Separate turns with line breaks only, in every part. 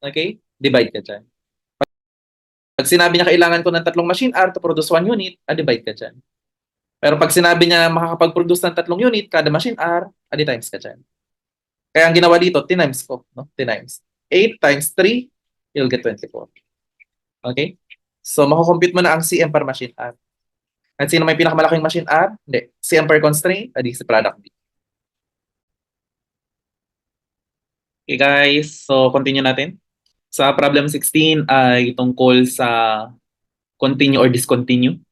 Okay? Divide ka dyan. Pag sinabi niya kailangan ko ng 3 machine R to produce 1 unit, divide ka dyan. Pero pag sinabi niya makakapag-produce ng 3 unit kada machine R, times ka dyan. Kaya ang ginawa dito, times ko. No? Times. 8 times 3, you'll get 24. Okay? So, makukompute mo na ang CM per machine R. At sino may pinakamalaking machine R? Hindi. CM per constraint, adi si product B. Okay guys, so continue natin. Sa problem 16 ay tungkol sa continue or discontinue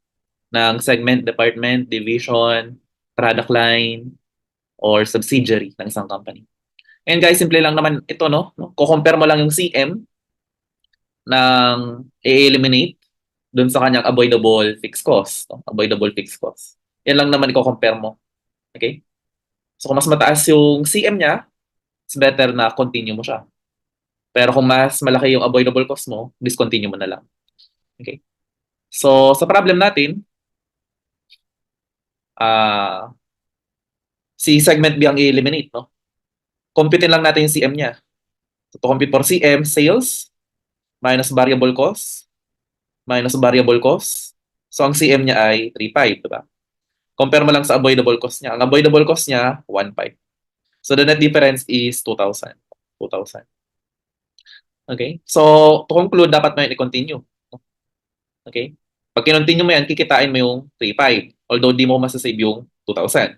ng segment, department, division, product line, or subsidiary ng isang company. And guys, simple lang naman ito, no? Ko-compare mo lang yung CM ng i-eliminate dun sa kanyang avoidable fixed cost. No? Avoidable fixed cost. Yan lang naman i-compare mo. Okay? So kung mas mataas yung CM niya, it's better na continue mo siya. Pero kung mas malaki yung avoidable cost mo, discontinue mo na lang. Okay? So sa problem natin, si segment B ang i-eliminate, no? Computein lang natin yung CM niya. So to compute for CM, sales minus variable cost minus variable cost. So ang CM niya ay 3.5, diba? Compare mo lang sa avoidable cost niya. Ang avoidable cost niya, 1.5. So the net difference is 2,000. 2,000. Okay? So to conclude, dapat mo yun i-continue. Okay? Pag kinontinue mo yan, kikitain mo yung 3.5. Although di mo masasave yung 2,000.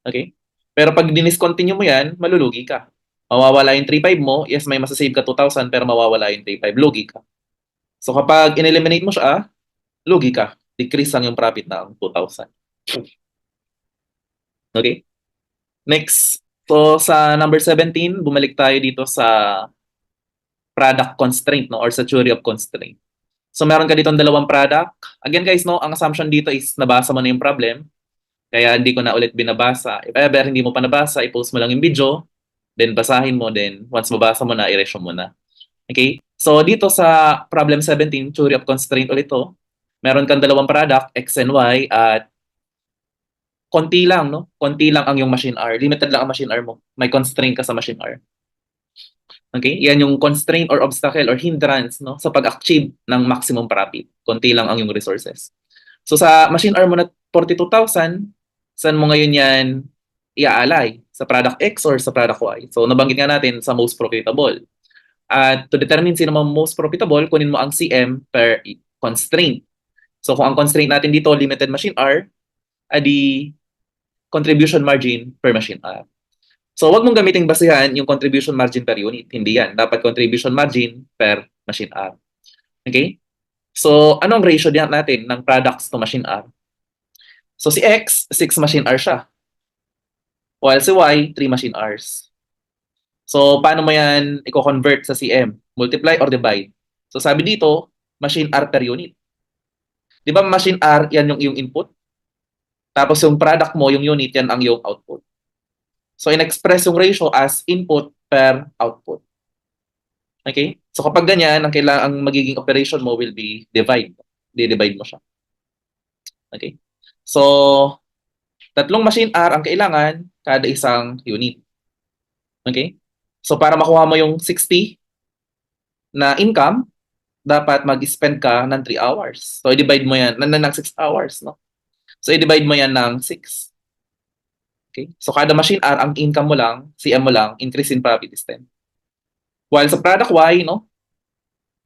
Okay? Pero pag diniscontinue mo yan, malulugi ka. Mawawala yung 3.5 mo, yes, may masasave ka 2,000, pero mawawala yung 3.5, lugi ka. So kapag in-eliminate mo siya, lugi ka. Decrease lang yung profit ng 2,000. Okay? Next. So sa number 17, bumalik tayo dito sa product constraint, no, or sa theory of constraint. So meron ka dito ng dalawang product. Again guys, no, ang assumption dito is nabasa mo na yung problem. Kaya hindi ko na ulit binabasa. If ever hindi mo pa nabasa, i-post mo lang yung video, then basahin mo, then once mabasa mo na, i-resume mo na. Okay? So dito sa problem 17, theory of constraint ulit to, meron kang dalawang product, X and Y, at konti lang, no? Konti lang ang yung machine R. Limited lang ang machine R mo. May constraint ka sa machine R. Okay? Yan yung constraint or obstacle or hindrance, no, sa pag-achieve ng maximum profit. Konti lang ang yung resources. So sa machine R mo na 42,000, saan mo ngayon yan iaalay? Sa product X or sa product Y? So nabanggit nga natin sa most profitable. At to determine sino mo most profitable, kunin mo ang CM per constraint. So kung ang constraint natin dito, limited machine R, adi contribution margin per machine R. So wag mong gamiting basihan yung contribution margin per unit. Hindi yan. Dapat contribution margin per machine R. Okay? So anong ratio diyan natin ng products to machine R? So si X, 6 machine R siya. While si Y, 3 machine Rs. So paano mo yan i-convert sa CM? Multiply or divide? So sabi dito, machine R per unit. Di ba machine R, yan yung input? Tapos yung product mo, yung unit, yan ang yung output. So in-express yung ratio as input per output. Okay? So kapag ganyan, ang magiging operation mo will be divide. Di-divide mo siya. Okay? So, 3 machine R ang kailangan kada isang unit. Okay? So para makuha mo yung 60 na income, dapat mag-spend ka ng 3 hours. So i-divide mo yan ng 6 hours, no? So i-divide mo yan ng 6. Okay? So kada machine R, ang income mo lang, CM mo lang, increase in profit is 10. While sa product Y, no,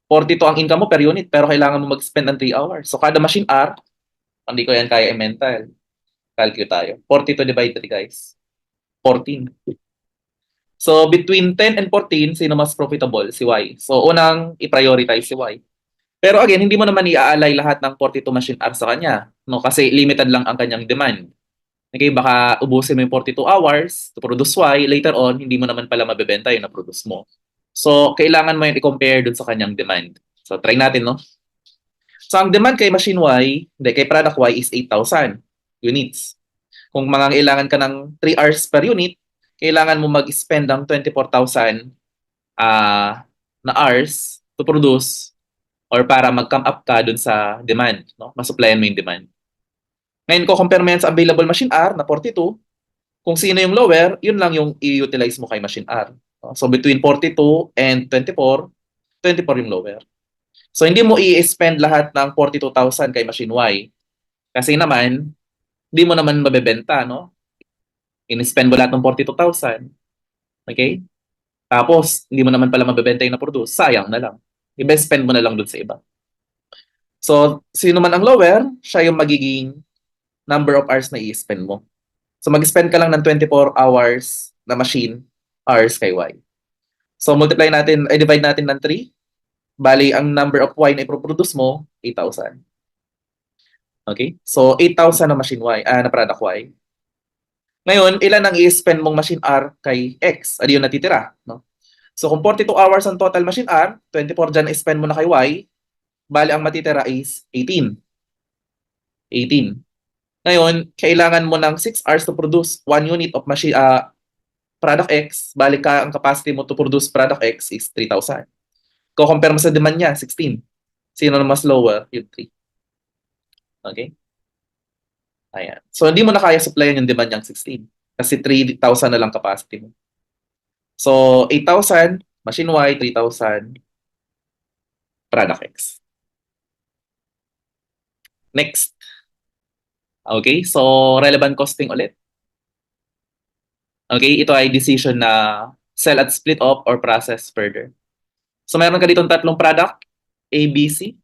42 ang income mo per unit, pero kailangan mo mag-spend ng 3 hours. So kada machine R, hindi ko yan kaya i-mental. Calculate tayo. 42 divided 3, guys. 14. So between 10 and 14, sino mas profitable? Si Y. So unang i-prioritize si Y. Pero again, hindi mo naman i-aalay lahat ng 42 machine R sa kanya, no? Kasi limited lang ang kanyang demand. Okay, baka ubusin mo yung 42 hours to produce Y, later on, hindi mo naman pala mabebenta yung na-produce mo. So, kailangan mo yung i-compare dun sa kanyang demand. So, try natin, no? So, ang demand kay machine Y, kay product Y is 8,000 units. Kung mangangailangan ka ng 3 hours per unit, kailangan mo mag-spend ng 24,000 na hours to produce or para mag-come up ka dun sa demand, no? Masupplyan mo yung demand. Ngayon, kung compare mo yan sa available machine R na 42, kung sino yung lower, yun lang yung i-utilize mo kay machine R. So between 42 and 24, 24 yung lower. So hindi mo i-spend lahat ng 42,000 kay machine Y. Kasi naman, hindi mo naman mabebenta, no? In-spend mo lahat ng 42,000. Okay? Tapos, hindi mo naman pala mabebenta yung na-produce. Sayang na lang. Iba-spend mo na lang dun sa iba. So, sino man ang lower, siya yung magiging number of hours na i-spend mo. So, mag-spend ka lang ng 24 hours na machine hours kay Y. So, multiply natin, divide natin ng 3. Bali, ang number of Y na i-produce mo, 8,000. Okay? So, 8,000 na machine Y, na product Y. Ngayon, ilan ang i-spend mong machine R kay X? Ano yung natitira? No? So, kung 42 hours ang total machine R, 24 dyan i-spend mo na kay Y, bali ang matitira is 18. 18. Ngayon, kailangan mo ng 6 hours to produce 1 unit of machine product X, bali ka ang capacity mo to produce product X is 3,000. Kung compare mo sa demand niya, 16. Sino na mas lower? Yung 3. Okay? Ayan. So, hindi mo na kaya supplyan yung demand niyang 16. Kasi 3,000 na lang capacity mo. So, 8,000, machine Y, 3,000, product X. Next. Okay, so relevant costing ulit. Okay, ito ay decision na sell at split off or process further. So meron ka ditong tatlong product, A, B, C.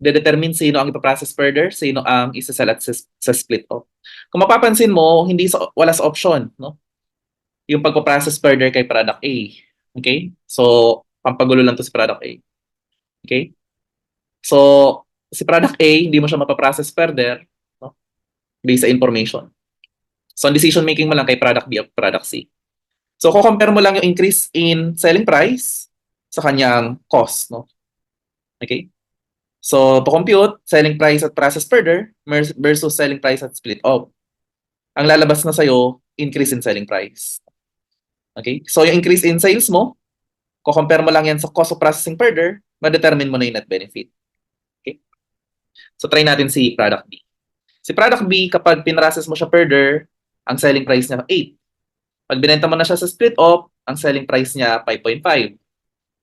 De-determine sino ang ipaprocess further, sino ang isa-sell at sa split off. Kung mapapansin mo, wala sa option, no? Yung pagpaprocess further kay product A. Okay? So, pampagulo lang to si product A. Okay? So, si product A, hindi mo siya mapaprocess further, no? Based sa information. So, ang decision making mo lang kay product B at product C. So, kung compare mo lang yung increase in selling price sa kanyang cost, no? Okay? So, to compute, selling price at process further versus selling price at split off. Ang lalabas na sa'yo, increase in selling price. Okay? So, yung increase in sales mo, kung compare mo lang yan sa cost of processing further, ma-determine mo na yung net benefit. Okay? So, try natin si product B. Si product B, kapag pinrocess mo siya further, ang selling price niya 8. Pag binenta mo na siya sa split off, ang selling price niya 5.5.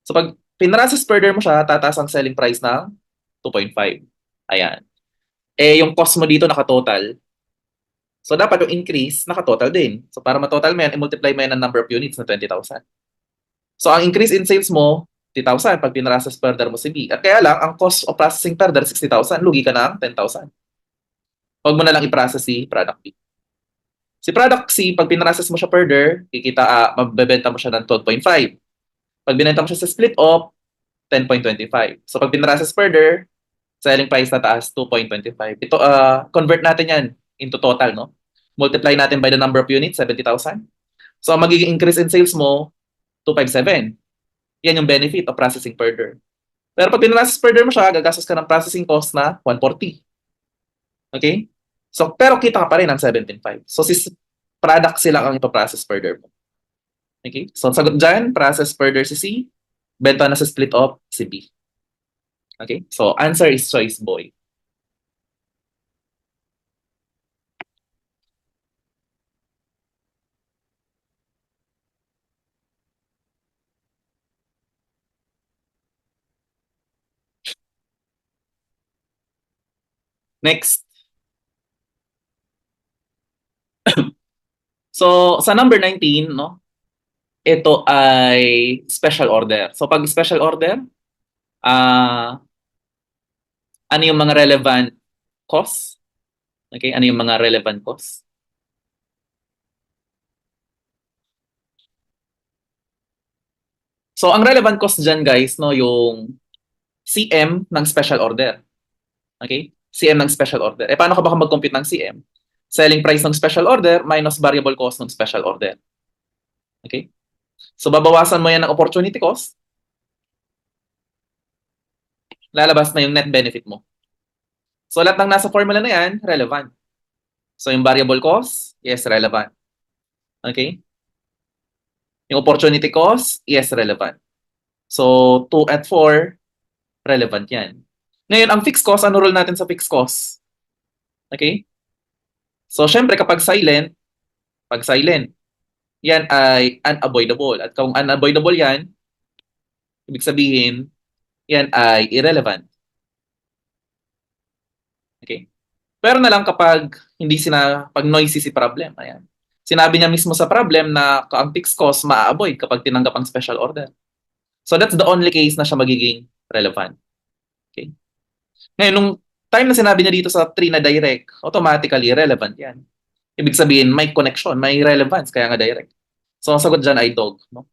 So pag pinrocess further mo siya, tataas ang selling price ng 2.5. Ayan. Eh yung cost mo dito nakatotal. So dapat yung increase nakatotal din. So para matotal mo yan, i-multiply mo yan ng number of units na 20,000. So ang increase in sales mo, 50,000 pag pinrocess further mo si B. At kaya lang, ang cost of processing further, 60,000. Lugi ka ng 10,000. Huwag mo na lang i-process si product B. Si product C, pag pinrocess mo siya further, mabebenta mo siya ng 12.5. Pag binenta mo siya sa split off, 10.25. So pag pinrocess further, selling price na taas 2.25. Ito, convert natin yan into total, no? Multiply natin by the number of units, 70,000. So ang magiging increase in sales mo, 257. Yan yung benefit of processing further. Pero pag pinrocess further mo siya, gagastos ka ng processing cost na 140. Okay? So, pero kita ka pa rin ng 17.5. So, si product sila ang ipaprocess further mo. Okay? So, sagot dyan, process further si C, benta na sa split off si B. Okay? So, answer is choice boy. Next. So, sa number 19, no? Ito ay special order. So, pag special order, ano yung mga relevant costs? Okay? Ano yung mga relevant costs? So, ang relevant cost dyan, guys, no, yung CM ng special order. Okay? CM ng special order. Eh, paano ka ba mag-compute ng CM? Selling price ng special order minus variable cost ng special order. Okay? So, babawasan mo yan ng opportunity cost. Lalabas na yung net benefit mo. So, lahat ng nasa formula na yan, relevant. So, yung variable cost, yes, relevant. Okay? Yung opportunity cost, yes, relevant. So, 2 at 4, relevant yan. Ngayon, ang fixed cost, ano rule natin sa fixed cost? Okay? So, syempre, kapag silent, yan ay unavoidable. At kung unavoidable yan, ibig sabihin, yan ay irrelevant. Okay? Pero na lang kapag hindi pag noisy si problem, ayan. Sinabi niya mismo sa problem na ang fixed cost ma-avoid kapag tinanggap ang special order. So that's the only case na siya magiging relevant. Okay? Ngayon, nung time na sinabi niya dito sa tree na direct, automatically relevant yan. Ibig sabihin, may connection, may relevance, kaya nga direct. So ang sagot dyan ay dog. No?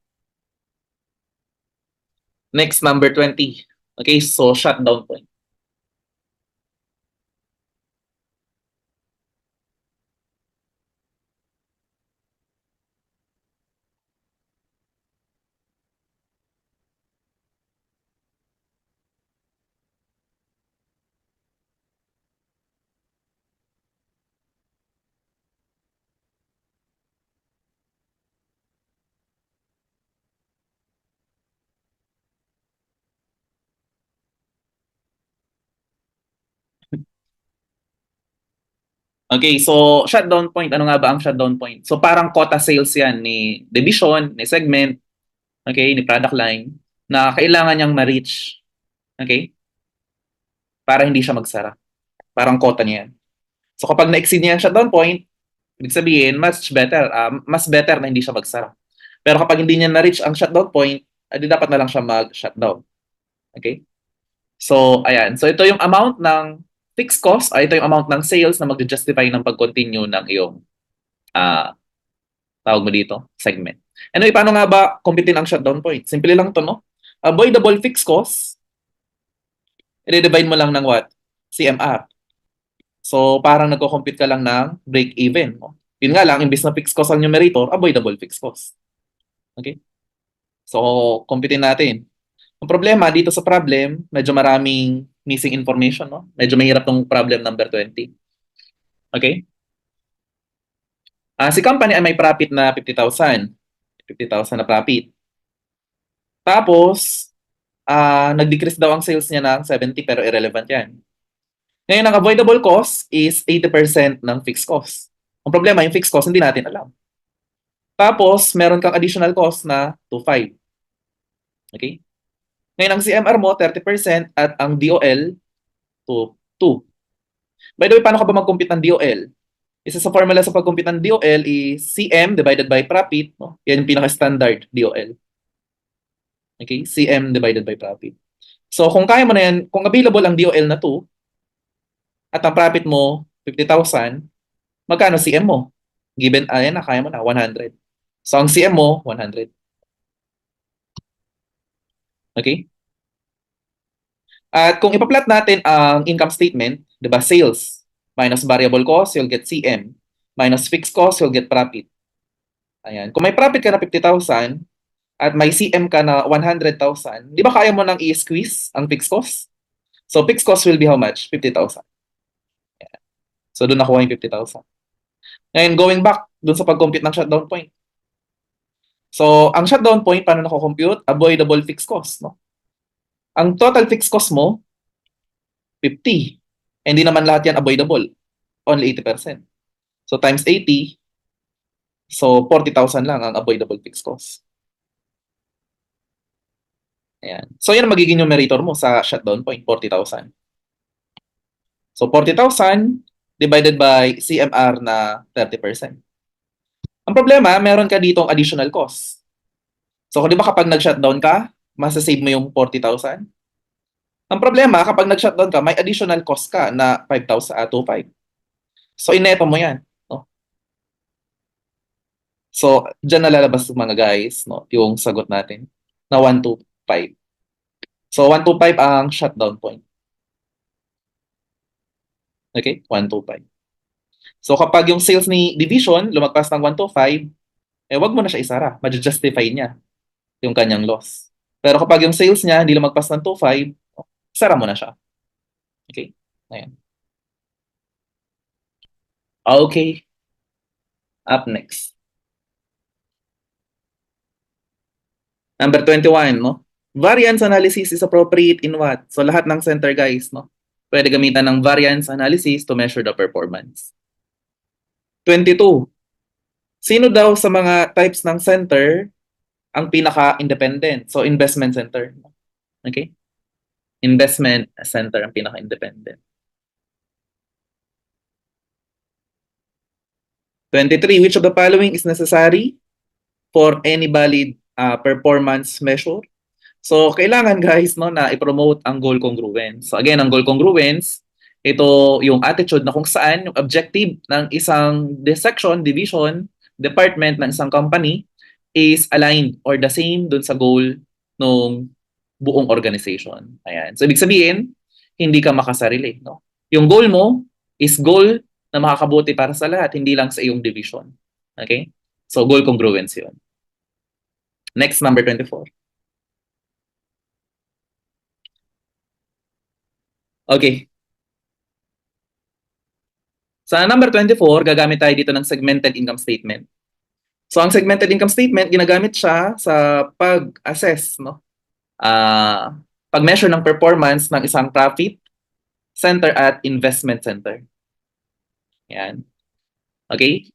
Next, number 20. Okay, so shutdown point. Okay, so shutdown point, ano nga ba ang shutdown point? So parang quota sales yan ni division, ni segment, okay, ni product line, na kailangan niyang ma-reach, okay, para hindi siya magsara. Parang quota niya yan. So kapag na-exceed niya yung shutdown point, ibig sabihin, mas better na hindi siya magsara. Pero kapag hindi niya na-reach ang shutdown point, adi dapat na lang siya mag-shutdown. Okay? So, ayan. So, ito yung amount ng fixed cost, ito yung amount ng sales na mag-justify ng pag-continue ng iyong ah tawag mo dito, segment. Anyway, paano nga ba kumpitin ang shutdown point? Simple lang to, no? Avoidable fixed cost, i-divide mo lang ng what? CMR. So, parang nagko-compute ka lang ng break-even. No? Yun nga lang, imbis na fixed cost ang numerator, avoidable fixed cost. Okay? So, kumpitin natin. Ang problema dito sa problem, medyo maraming missing information. No? Medyo mahirap tong problem number 20. Okay? Si company ay may profit na 50,000. 50,000 na profit. Tapos, nag-decrease daw ang sales niya ng 70 pero irrelevant yan. Ngayon, ang avoidable cost is 80% ng fixed cost. Ang problema, yung fixed cost, hindi natin alam. Tapos, meron kang additional cost na 2.5. Okay? Ngayon, ang CMR mo, 30% at ang DOL, 2. By the way, paano ka ba mag-compute ng DOL? Isa sa formula sa pag-compute ng DOL is CM divided by profit. No? Yan yung pinaka-standard DOL. Okay? CM divided by profit. So, kung kaya mo na yan, kung available ang DOL na 2, at ang profit mo, 50,000, magkano CM mo? Given, ayan na, kaya mo na, 100. So, ang CM mo, 100. Okay? At kung ipa-plot natin ang income statement, di ba, sales minus variable cost, you'll get CM. Minus fixed cost, you'll get profit. Ayan. Kung may profit ka na 50,000 at may CM ka na 100,000, di ba kaya mo nang i-squeeze ang fixed cost? So, fixed cost will be how much? 50,000. So, doon nakuha yung 50,000. Ngayon, going back doon sa pag-compute ng shutdown point. So, ang shutdown point, paano nako-compute? Avoidable fixed cost. No? Ang total fixed cost mo, 50. Hindi naman lahat yan avoidable. Only 80%. So, times 80, so 40,000 lang ang avoidable fixed cost. Ayan. So, yan ang magiging numerator mo sa shutdown point, 40,000. So, 40,000 divided by CMR na 30%. Ang problema, meron ka ditong additional cost. So, kung di ba kapag nag-shutdown ka, masasave mo yung 40,000? Ang problema, kapag nag-shutdown ka, may additional cost ka na 5,000 at 2,500. So, ineto mo yan. No? So, dyan nalalabas mga guys, no? Yung sagot natin na 125. So, 125 ang shutdown point. Okay? 125. So, kapag yung sales ni division lumagpas ng 125, wag mo na siya isara. Ma-justify niya yung kanyang loss. Pero kapag yung sales niya hindi lumagpas ng 25, sara mo na siya. Okay? Ayan. Okay. Up next. Number 21, no? Variance analysis is appropriate in what? So lahat ng center guys, no? Pwede gamitan ng variance analysis to measure the performance. 22. Sino daw sa mga types ng center ang pinaka-independent? So, investment center. Okay? Investment center ang pinaka-independent. 23, which of the following is necessary for any valid performance measure? So, kailangan guys no, na i-promote ang goal congruence. So, again, ang goal congruence, ito yung attitude na kung saan yung objective ng isang section, division, department ng isang company is aligned or the same dun sa goal ng buong organization. Ayan. So, ibig sabihin, hindi ka makasarili. No? Yung goal mo is goal na makakabuti para sa lahat, hindi lang sa iyong division. Okay? So, goal congruence yun. Next, number 24. Okay. Sa number 24, gagamit tayo dito ng segmented income statement. So, ang segmented income statement, ginagamit siya sa pag-assess, no? Pag-measure ng performance ng isang profit center at investment center. Yan. Okay?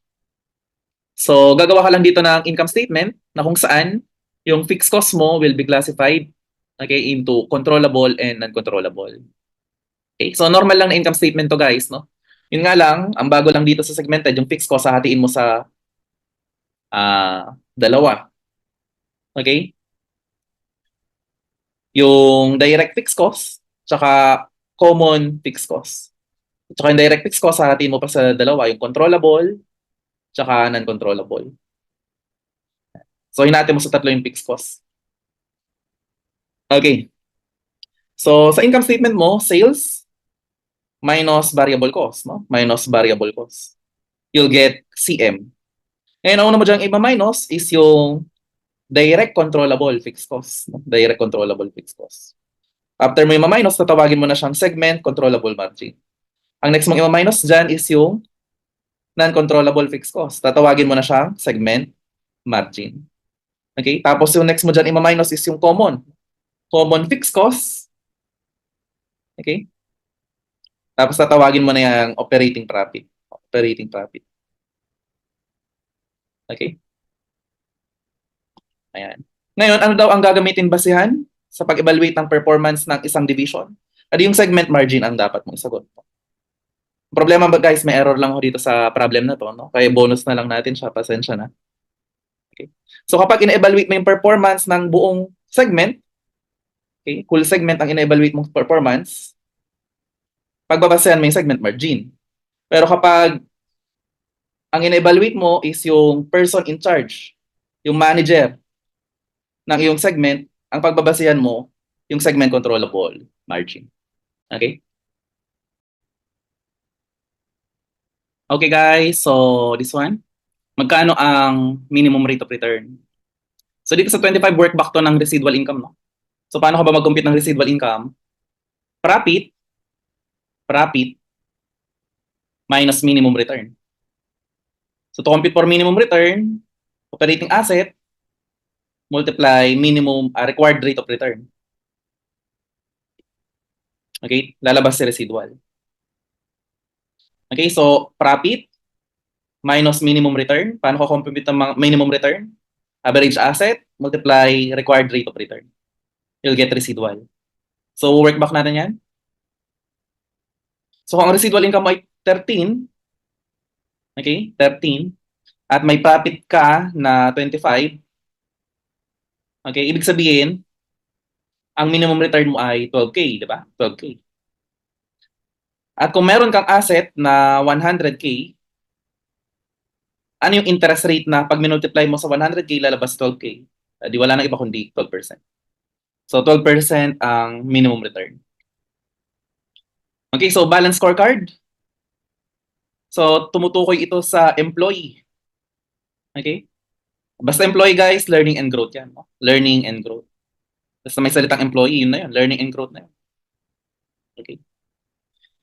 So, gagawa ka lang dito ng income statement na kung saan yung fixed cost mo will be classified into controllable and non-controllable. Okay? So, normal lang na income statement to guys, no? Yun nga lang, ang bago lang dito sa segmented, yung fixed cost, hahatiin mo sa dalawa. Okay? Yung direct fixed cost, tsaka common fixed cost. Tsaka yung direct fixed cost, hahatiin mo pa sa dalawa, yung controllable, tsaka non-controllable. So, hinati mo sa tatlo yung fixed cost. Okay. So, sa income statement mo, sales minus variable cost, no? Minus variable cost. You'll get CM. Ngayon, ang una mo dyan i-minus is yung direct controllable fixed cost. No? Direct controllable fixed cost. After mo i-minus, tatawagin mo na siyang segment controllable margin. Ang next mong i-minus dyan is yung non-controllable fixed cost. Tatawagin mo na siyang segment margin. Okay? Tapos yung next mo dyan i-minus is yung common. Common fixed cost. Okay? Tapos tatawagin mo na yung operating profit. Operating profit. Okay? Ayan. Ngayon, ano daw ang gagamitin basihan sa pag-evaluate ng performance ng isang division? Ano yung segment margin ang dapat mong isagot? Problema ba guys, may error lang ako dito sa problem na to, no? Kaya bonus na lang natin siya, pasensya na. Okay. So kapag ina-evaluate mo yung performance ng buong segment, okay, full segment ang ina-evaluate mong performance, pagbabasehan mo yung segment margin. Pero kapag ang ina-evaluate mo is yung person in charge, yung manager ng iyong segment, ang pagbabasehan mo yung segment controllable margin. Okay? Okay guys, so this one. Magkano ang minimum rate of return? So dito sa 25 work back to ng residual income, no? So paano ka ba mag-compute ng residual income? Profit minus minimum return. So to compute for minimum return, operating asset multiply minimum required rate of return. Okay? Lalabas si residual. Okay, so profit minus minimum return. Paano ko compute ang minimum return? Average asset multiply required rate of return. You'll get residual. So work back natin yan. So kung ang residual income ay 13, okay, 13, at may profit ka na 25, okay, ibig sabihin, ang minimum return mo ay 12K, di ba? 12K. At kung meron kang asset na 100K, ano yung interest rate na pag minultiply mo sa 100K, lalabas 12K? Di wala nang iba kundi 12%. So 12% ang minimum return. Okay, so balance scorecard. So tumutukoy ito sa employee. Okay? Basta employee guys, learning and growth yan. No? Learning and growth. Basta may salitang employee, yun na yun. Learning and growth na yun. Okay.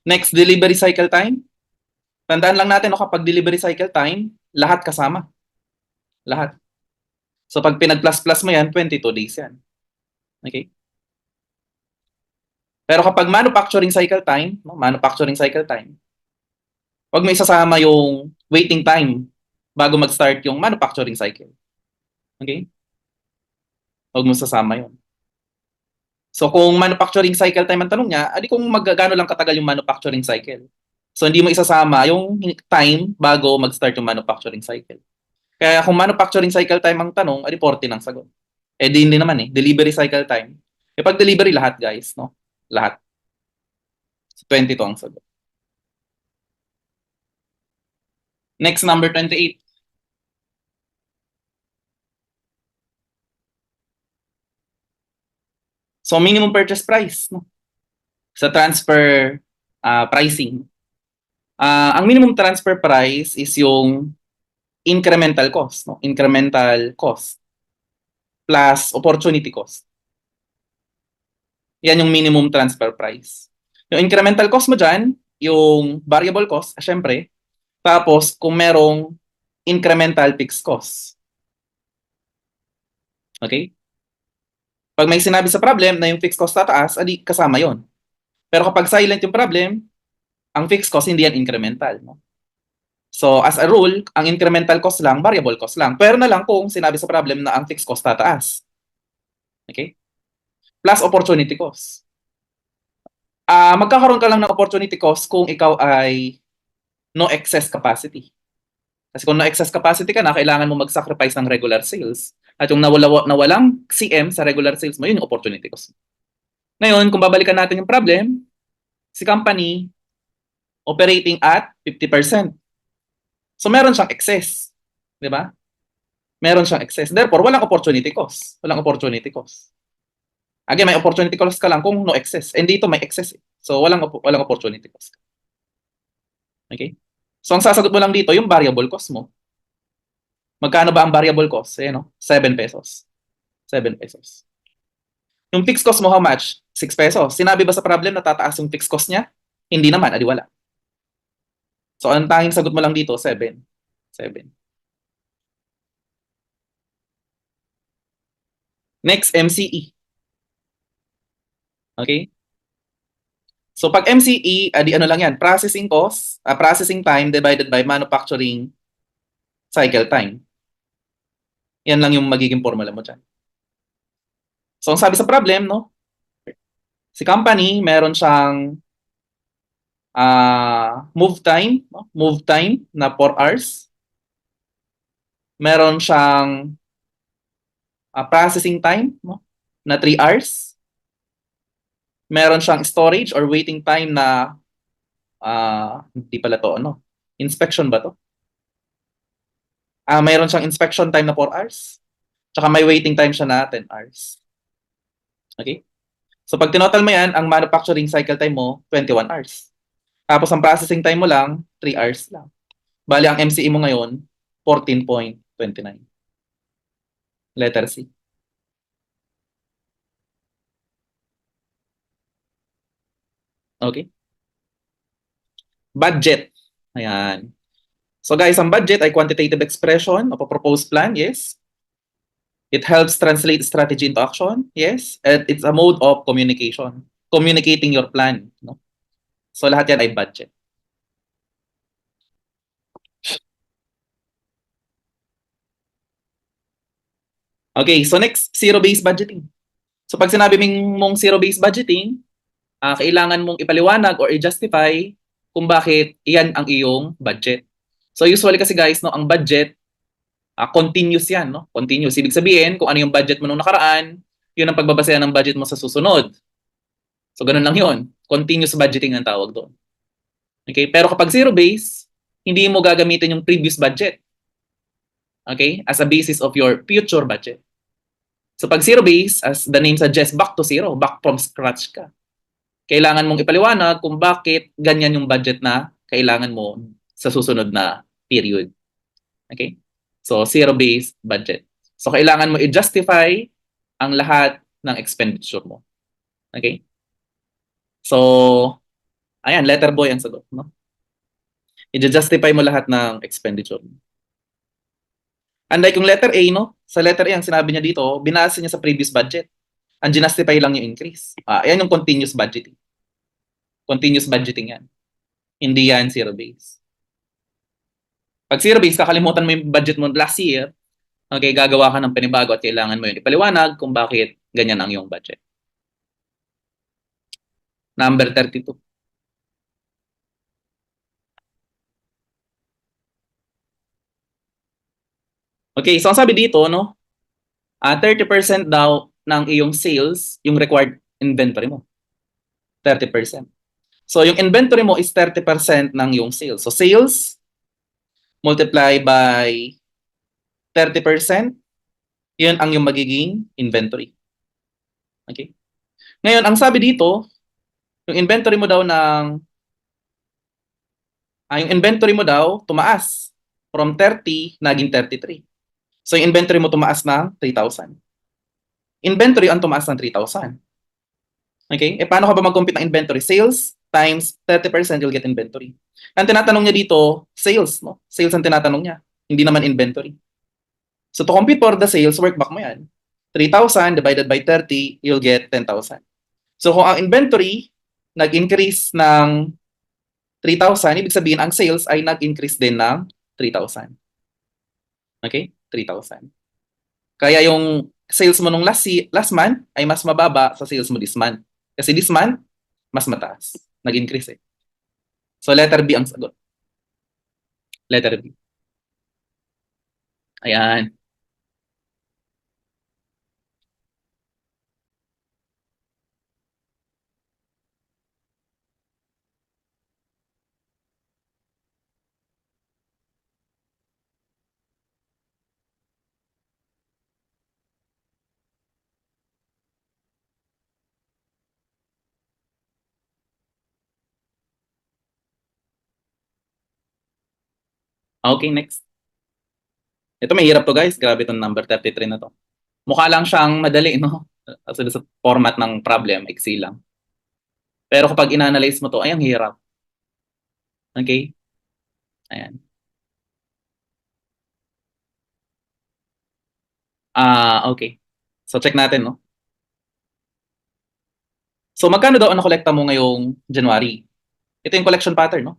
Next, delivery cycle time. Tandaan lang natin, no, kapag delivery cycle time, lahat kasama. Lahat. So pag pinag-plus-plus mo yan, 22 days yan. Okay? Pero kapag manufacturing cycle time, no, manufacturing cycle time, wag mo isasama yung waiting time bago mag-start yung manufacturing cycle. Okay? Huwag mo sasama yun. So kung manufacturing cycle time ang tanong niya, adi kung magkano lang katagal yung manufacturing cycle. So hindi mo isasama yung time bago mag-start yung manufacturing cycle. Kaya kung manufacturing cycle time ang tanong, adi 40 ng sagot. Eh di hindi naman eh, delivery cycle time. E pag delivery lahat guys, no? Lahat. So 22 ang sagot. Next, number 28. So minimum purchase price, no? Sa transfer pricing. Ang minimum transfer price is yung incremental cost, no? Incremental cost plus opportunity cost. Yan yung minimum transfer price. Yung incremental cost mo dyan, yung variable cost, syempre. Tapos, kung merong incremental fixed cost. Okay? Pag may sinabi sa problem na yung fixed cost tataas, adi kasama yon. Pero kapag silent yung problem, ang fixed cost hindi yan incremental. No? So, as a rule, ang incremental cost lang, variable cost lang. Pero na lang kung sinabi sa problem na ang fixed cost tataas. Okay? Plus opportunity cost. Magkakaroon ka lang ng opportunity cost kung ikaw ay no excess capacity. Kasi kung no excess capacity ka na, kailangan mo mag-sacrifice ng regular sales. At yung nawalang CM sa regular sales mo, yun yung opportunity cost. Ngayon, kung babalikan natin yung problem, si company operating at 50%. So meron siyang excess. Di ba? Meron siyang excess. Therefore, walang opportunity cost. Walang opportunity cost. Again, may opportunity cost ka lang kung no excess. And dito may excess. So walang opportunity cost. Okay? So ang sasagot mo lang dito, yung variable cost mo. Magkano ba ang variable cost? Eh, no? 7 pesos. 7 pesos. Yung fixed cost mo, how much? 6 pesos. Sinabi ba sa problem na tataas yung fixed cost niya? Hindi naman, adi wala. So ang tanging sagot mo lang dito, 7. 7. Next, MCE. Okay? So pag MCE, adi ano lang yan, processing cost, processing time divided by manufacturing cycle time. Yan lang yung magiging formula mo dyan. So ang sabi sa problem, no? Si company, meron siyang move time, no? Move time na 4 hours. Meron siyang processing time, no? Na 3 hours. Meron siyang storage or waiting time na hindi pala to, ano? Inspection ba to? Mayroon siyang inspection time na 4 hours. Tsaka may waiting time siya na 10 hours. Okay? So pag tinotal mo yan, ang manufacturing cycle time mo, 21 hours. Tapos ang processing time mo lang, 3 hours lang. Bali, ang MCE mo ngayon, 14.29. Letter C. Okay? Budget. Ayan. So guys, ang budget ay quantitative expression of a proposed plan, yes. It helps translate strategy into action, yes. And it's a mode of communication. Communicating your plan. No? So lahat yan ay budget. Okay, so next, zero-based budgeting. So pag sinabi mong zero-based budgeting, kailangan mong ipaliwanag or i-justify kung bakit iyan ang iyong budget. So usually kasi guys, no, ang budget, continuous yan. No? Continuous. Ibig sabihin, kung ano yung budget mo nung nakaraan, yun ang pagbabasehan ng budget mo sa susunod. So ganun lang yun. Continuous budgeting ang tawag doon. Okay? Pero kapag zero-based, hindi mo gagamitin yung previous budget. Okay? As a basis of your future budget. So pag zero-based, as the name suggests, back to zero, back from scratch ka. Kailangan mong ipaliwanag kung bakit ganyan yung budget na kailangan mo sa susunod na period. Okay? So zero-based budget. So kailangan mo i-justify ang lahat ng expenditure mo. Okay? So, ayan, letter boy ang sagot. No? I-justify mo lahat ng expenditure mo. Unlike yung letter A, no? Sa letter A, ang sinabi niya dito, binasa niya sa previous budget. Ang ginastify lang yung increase. Ayan yung continuous budgeting. Continuous budgeting yan. Hindi yan zero-based. Pag zero-based, kakalimutan mo yung budget mo last year, okay, gagawa ka ng panibago at kailangan mo yun ipaliwanag kung bakit ganyan ang iyong budget. Number 32. Okay, so ang sabi dito, no, 30% daw ng iyong sales, yung required inventory mo. 30%. So, yung inventory mo is 30% ng yung sales. So, sales multiply by 30%, yun ang yung magiging inventory. Okay? Ngayon, ang sabi dito, yung inventory mo daw yung inventory mo daw tumaas from 30 naging 33. So, yung inventory mo tumaas ng 3,000. Inventory ang tumaas ng 3,000. Okay? Paano ka ba mag-compute ng inventory? Sales times 30% you'll get inventory. Ang tinatanong niya dito, sales, no? Sales ang tinatanong niya, hindi naman inventory. So to compute for the sales, work back mo yan. 3,000 divided by 30, you'll get 10,000. So kung ang inventory nag-increase ng 3,000, ibig sabihin ang sales ay nag-increase din ng 3,000. Okay? 3,000. Kaya yung sales mo nung last month ay mas mababa sa sales mo this month. Kasi this month, mas mataas. Nag-increase eh. So letter B ang sagot. Letter B. Ayan. Okay, next. Ito mahirap to guys. Grabe itong number 33 na to. Mukha lang siyang madali, no? Kasi sa format ng problem, iksi lang. Pero kapag inanalyze mo to, ay ang hirap. Okay? Ayan. Okay. So check natin, no? So magkano daw ang nakolekta mo ngayong January? Ito yung collection pattern, no?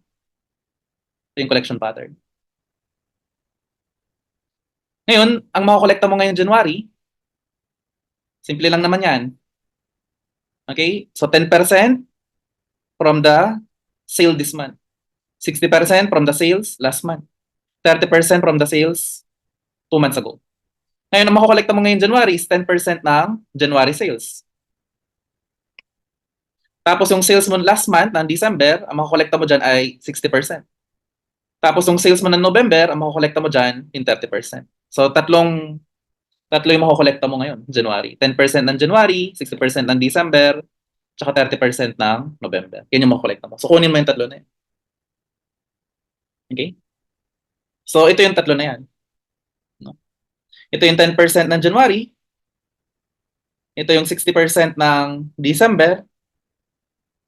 Ito yung collection pattern. Ngayon, ang makokolekta mo ngayong January, simple lang naman yan. Okay? So 10% from the sale this month. 60% from the sales last month. 30% from the sales 2 months ago. Ngayon, ang makokolekta mo ngayong January is 10% ng January sales. Tapos yung sales mo last month, ng December, ang makokolekta mo dyan ay 60%. Tapos yung sales mo ng November, ang makokolekta mo dyan in 30%. So tatlo yung makokolekta mo ngayon, January. 10% ng January, 60% ng December, tsaka 30% ng November. Yan yung makokolekta mo. So kunin mo yung tatlo na yan. Okay? So ito yung tatlo na yan. No? Ito yung 10% ng January, ito yung 60% ng December,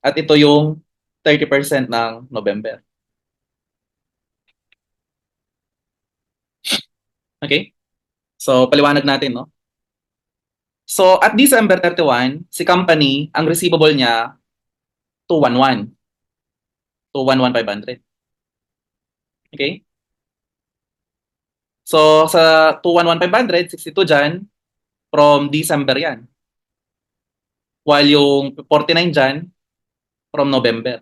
at ito yung 30% ng November. Okay? So, paliwanag natin, no? So, at December 31, si company, ang receivable niya, 211. 211,500. Okay? So, sa 211,500, 62 dyan, from December yan. While yung 49 dyan, from November.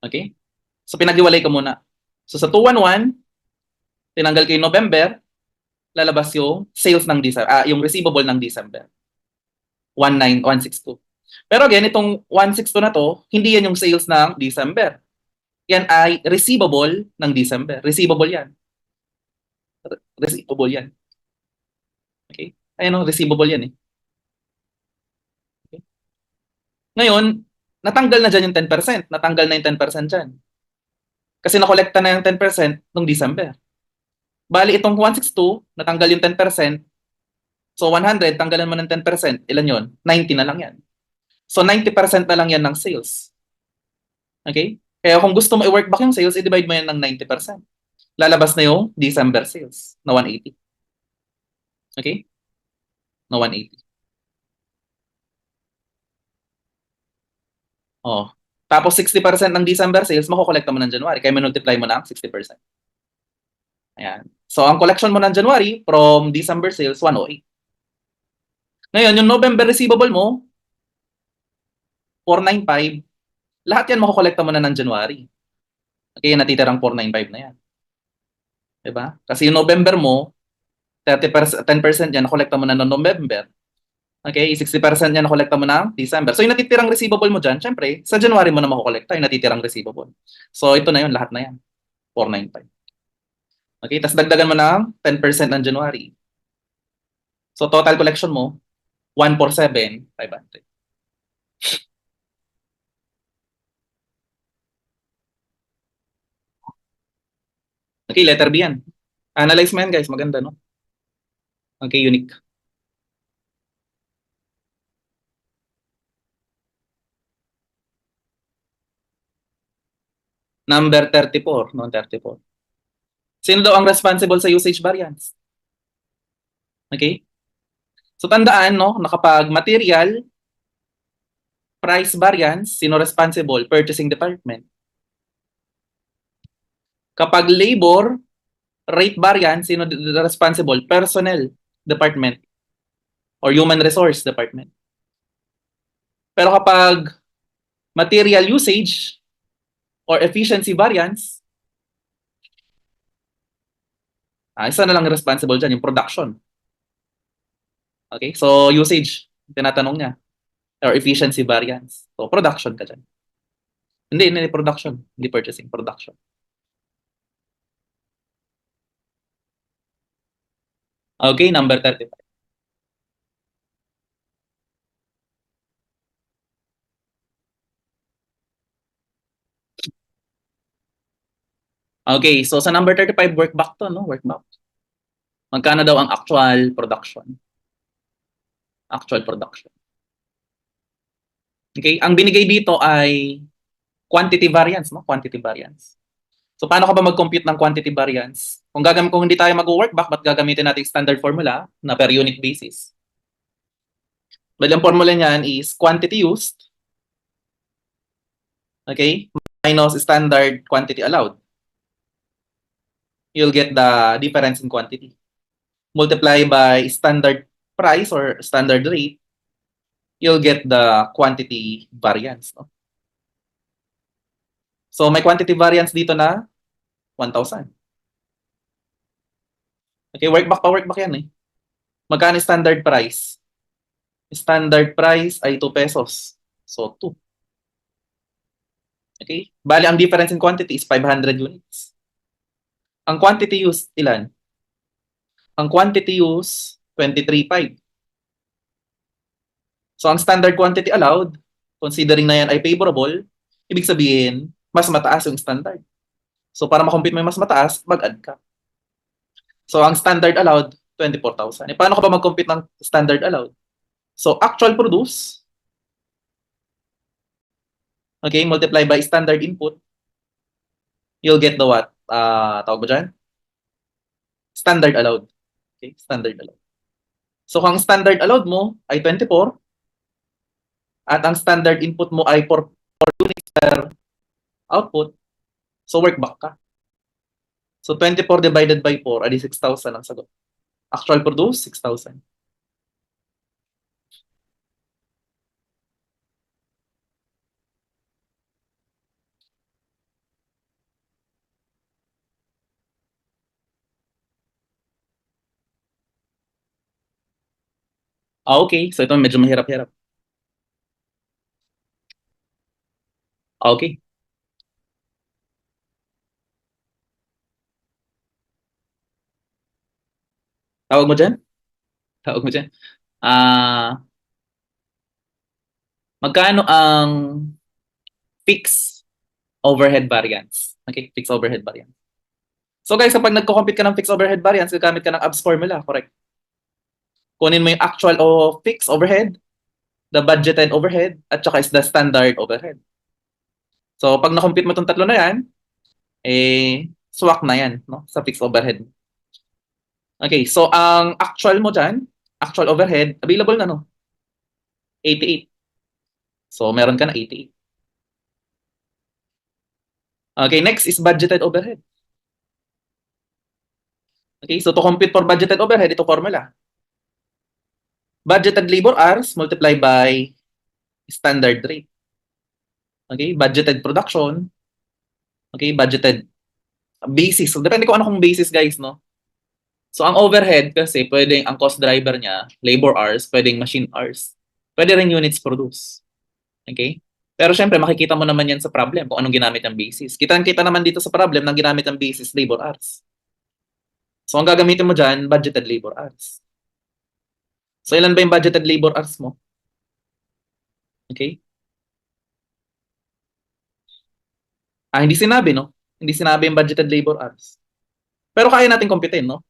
Okay? So, pinaghiwalay ka muna. So, sa 211, tinanggal ko yung November, lalabas yung sales ng December, yung receivable ng December. 16162. Pero again, itong 162 na to, hindi yan yung sales ng December. Yan ay receivable ng December. Receivable yan. Receivable yan. Okay? Ayan o, receivable yan eh. Okay? Ngayon, natanggal na dyan yung 10%. Natanggal na yung 10% dyan. Kasi nakolekta na yung 10% nung December. Bali, itong 162, natanggal yung 10%. So, 100, tanggalan mo ng 10%. Ilan yun? 90 na lang yan. So, 90% na lang yan ng sales. Okay? Kaya kung gusto mo i-work back yung sales, i-divide mo yan ng 90%. Lalabas na yung December sales na 180. Okay? Na 180. Oh. Tapos 60% ng December sales, makukolekta mo ng January. Kaya multiply mo na ang 60%. Ayan. So, ang collection mo ng January from December sales, 108. Ngayon, yung November receivable mo, 495. Lahat yan makukolekta mo na ng January. Okay, natitirang 495 na yan. Diba? Kasi yung November mo, 30%, 10% yan, nakolekta mo na ng November. Okay, 60% yan nakolekta mo ng December. So, yung natitirang receivable mo dyan, syempre, sa January mo na makukolekta yung natitirang receivable. So, ito na yun, lahat na yan. 495. Okay, tapos dagdagan mo ng 10% ng January. So, total collection mo, 147,500. Okay, letter B yan. Analyze mo yan, guys. Maganda, no? Okay, unique. Number 34, no? 34. Sino daw ang responsible sa usage variance? Okay? So, tandaan, no? Na kapag material, price variance, sino responsible? Purchasing department. Kapag labor, rate variance, sino responsible? Personnel department or human resource department. Pero kapag material usage or efficiency variance, isa na lang responsible dyan, yung production. Okay? So, usage, tinatanong niya. Or efficiency variance. So, production ka dyan. Hindi production. Hindi purchasing, production. Okay, number 35. Okay, so sa number 35, work back to, no? Work back. Magkano daw ang actual production? Actual production. Okay, ang binigay dito ay quantity variance, no? Quantity variance. So paano ka ba mag-compute ng quantity variance? Kung hindi tayo mag-work back, ba't gagamitin natin standard formula na per unit basis? Well, ang formula niyan is quantity used, okay, minus standard quantity allowed. You'll get the difference in quantity. Multiply by standard price or standard rate, you'll get the quantity variance. No? So may quantity variance dito na 1,000. Okay, work back yan eh. Magkano standard price? Standard price ay 2 pesos. So 2. Okay? Bali, ang difference in quantity is 500 units. Ang quantity used, ilan? Ang quantity used, 23.5. So, ang standard quantity allowed, considering na yan ay favorable, ibig sabihin, mas mataas yung standard. So, para makompute mo yung mas mataas, mag-add ka. So, ang standard allowed, 24,000. E, paano ka ba mag-compute ng standard allowed? So, actual produce, okay, multiply by standard input, you'll get the what? Tawag mo dyan? Standard allowed. Okay, standard allowed. So, kung standard allowed mo ay 24, at ang standard input mo ay 4 units per output, so work back ka. So, 24 divided by 4, adi 6,000 ang sagot. Actual produce, 6,000. Okay. So, ito medyo mahirap-hirap. Okay. Tawag mo dyan? Tawag mo dyan. Magkano ang fixed overhead variance? Okay, fixed overhead variance. So guys, kapag nagko-compute ka ng fixed overhead variance, gagamit ka ng ABS formula, correct? Kunin mo yung actual o fixed overhead, the budgeted overhead, at saka is the standard overhead. So pag na-compute mo itong tatlo na yan, swak na yan, no? Sa fixed overhead. Okay, so ang actual mo dyan, actual overhead, available na, no? 88. So meron ka na 88. Okay, next is budgeted overhead. Okay, so to compute for budgeted overhead, ito formula. Budgeted labor hours multiplied by standard rate. Okay, budgeted production. Okay, budgeted basis. So, depende kung ano kung basis, guys, no? So, ang overhead kasi, pwedeng ang cost driver niya, labor hours, pwedeng machine hours. Pwede rin units produce. Okay? Pero syempre, makikita mo naman yan sa problem kung anong ginamit ang basis. Kita naman dito sa problem na ginamit ang basis, labor hours. So, ang gagamitin mo dyan, budgeted labor hours. So, ilan ba yung budgeted labor hours mo? Okay? Hindi sinabi, no? Hindi sinabi yung budgeted labor hours. Pero kaya natin computein, no?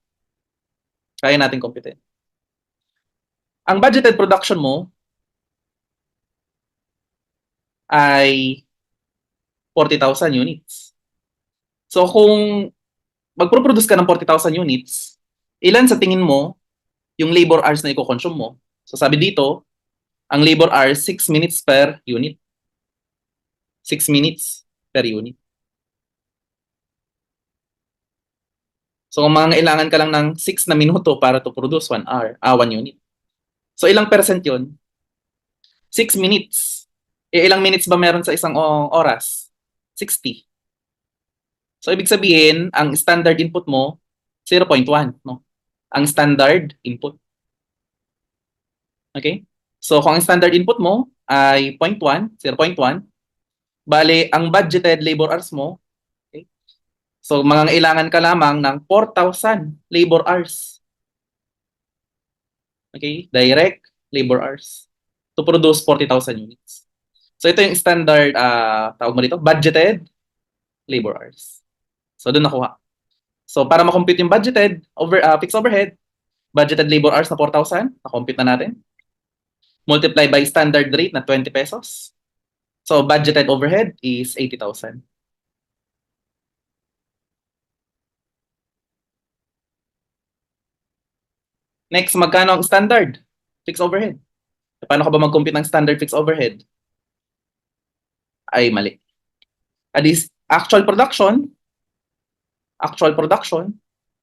Kaya natin computein. Ang budgeted production mo ay 40,000 units. So, kung magproproduce ka ng 40,000 units, ilan sa tingin mo yung labor hours na i-consume mo? So, sabi dito, ang labor hours, 6 minutes per unit. 6 minutes per unit. So, kung mangailangan ka lang ng 6 na minuto para to produce 1 hour, 1 unit. So, ilang percent yun? 6 minutes. Ilang minutes ba meron sa isang oras? 60. So, ibig sabihin, ang standard input mo, 0.1. No? Ang standard input. Okay? So, kung ang standard input mo ay 0.1, 0.1, bale, ang budgeted labor hours mo, okay? So, mangangailangan ka lamang ng 4,000 labor hours. Okay? Direct labor hours to produce 40,000 units. So, ito yung standard, tawag mo dito, budgeted labor hours. So, doon nakuha. So, para makompute yung budgeted fixed overhead, budgeted labor hours na 4,000, na-compute na natin. Multiply by standard rate na 20 pesos. So, budgeted overhead is 80,000. Next, magkano ang standard fixed overhead? Paano ka ba mag-compute ng standard fixed overhead? Ay, mali. Is actual production,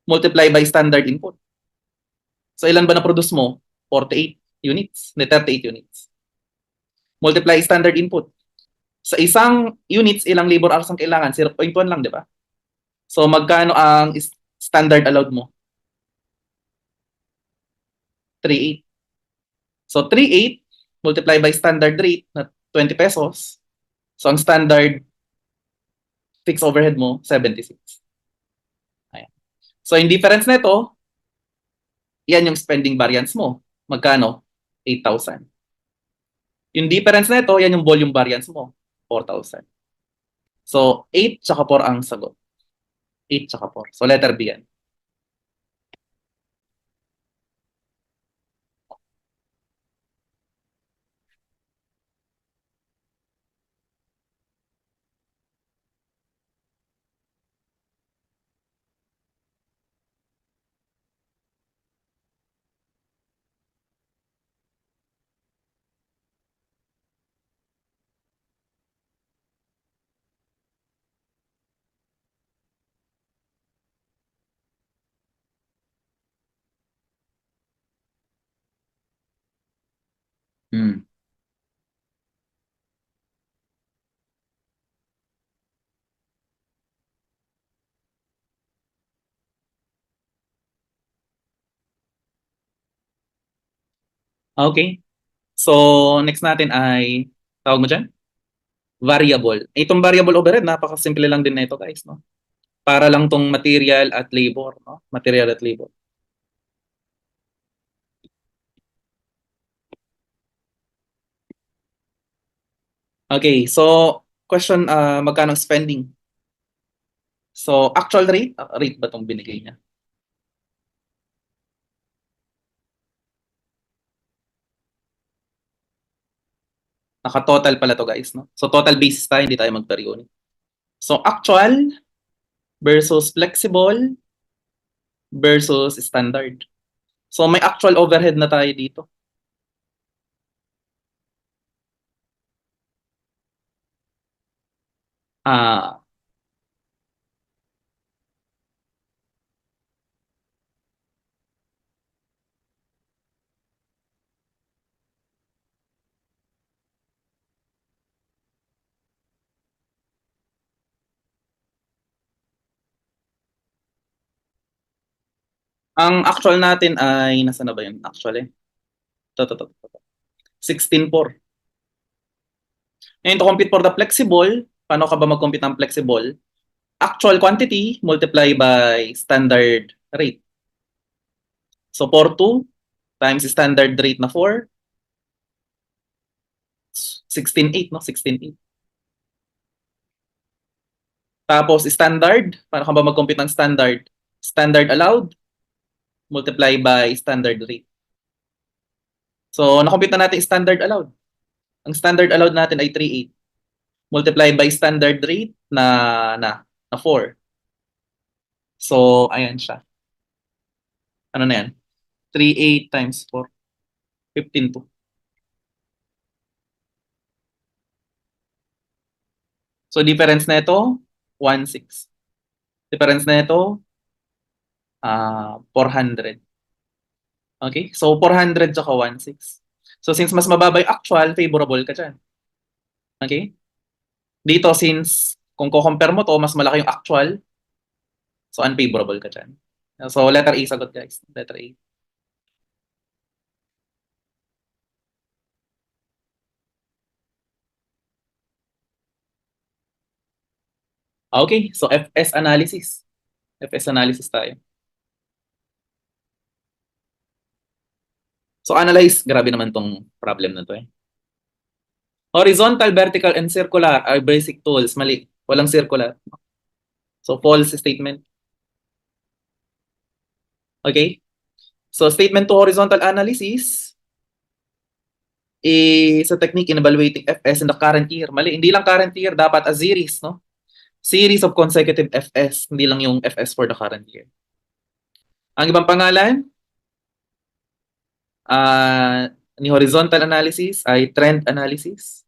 multiply by standard input. So, ilan ba na-produce mo? 48 units. 38 units. Multiply standard input. Sa isang units, ilang labor hours ang kailangan? 0.1 lang, di ba? So, magkano ang standard allowed mo? 3.8. So, 3.8 multiply by standard rate na 20 pesos. So, ang standard fixed overhead mo, 76. Ayan. So, yung difference nito, yan yung spending variance mo. Magkano? 8,000. Yung difference nito, yan yung volume variance mo, 4,000. So, 8 tsaka 4 ang sagot. 8 tsaka 4. So, letter B yan. Hmm. Okay. So, next natin ay, tawag mo dyan? Variable. Itong variable overhead, napakasimple lang din na ito, guys. No? Para lang tong material at labor. No? Material at labor. Okay, so question, magkano ang spending? So, actual rate, rate ba itong binigay niya? Naka-total pala to, guys. No? So, total basis tayo, hindi tayo mag-per unit. So, actual versus flexible versus standard. So, may actual overhead na tayo dito. Ah, Ang actual natin ay, nasa na ba yun? Actually, ito. 16.4. Ngayon, to compute for the flexible, paano ka ba mag-compute ng flexible? Actual quantity multiply by standard rate. So, 4.2 times standard rate na 4, 16.8, no? 16.8. Tapos, standard, paano ka ba mag-compute ng standard? Standard allowed multiply by standard rate. So, na-compute na natin standard allowed. Ang standard allowed natin ay 3.8 multiply by standard rate na 4. So, ayan siya. Ano na yan? 3.8 times 4, 15.2. So, difference na ito, 1.6. Difference na ito, 400. Okay? So, 400 tsaka 1.6. So, since mas mababa yung actual, favorable ka dyan. Okay? Dito, since kung ko-compare mo to, mas malaki yung actual, so unfavorable ka dyan. So, letter A sagot, guys. Letter A. Okay, so FS analysis. FS analysis tayo. So, analyze. Grabe naman tong problem na to eh. Horizontal, vertical, and circular are basic tools. Mali. Walang circular. So, false statement. Okay? So, statement to horizontal analysis is a technique in evaluating FS in the current year. Mali. Hindi lang current year. Dapat a series, no? Series of consecutive FS. Hindi lang yung FS for the current year. Ang ibang pangalan, ni horizontal analysis ay trend analysis.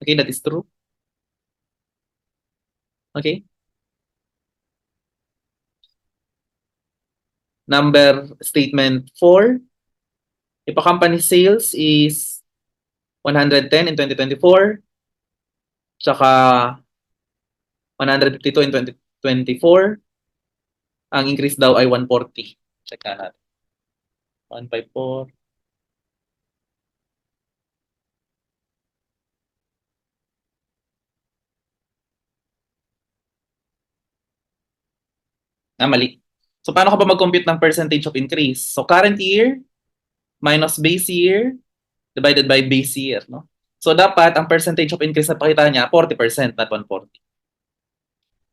Okay, that is true. Okay? Number statement 4. If a company sales is 110 in 2024, tsaka 152 in 2024, ang increase daw ay 140. Check na natin. 154. Mali. So, paano ka ba mag-compute ng percentage of increase? So, current year minus base year divided by base year, no? So, dapat ang percentage of increase na pakita niya, 40%, not 140.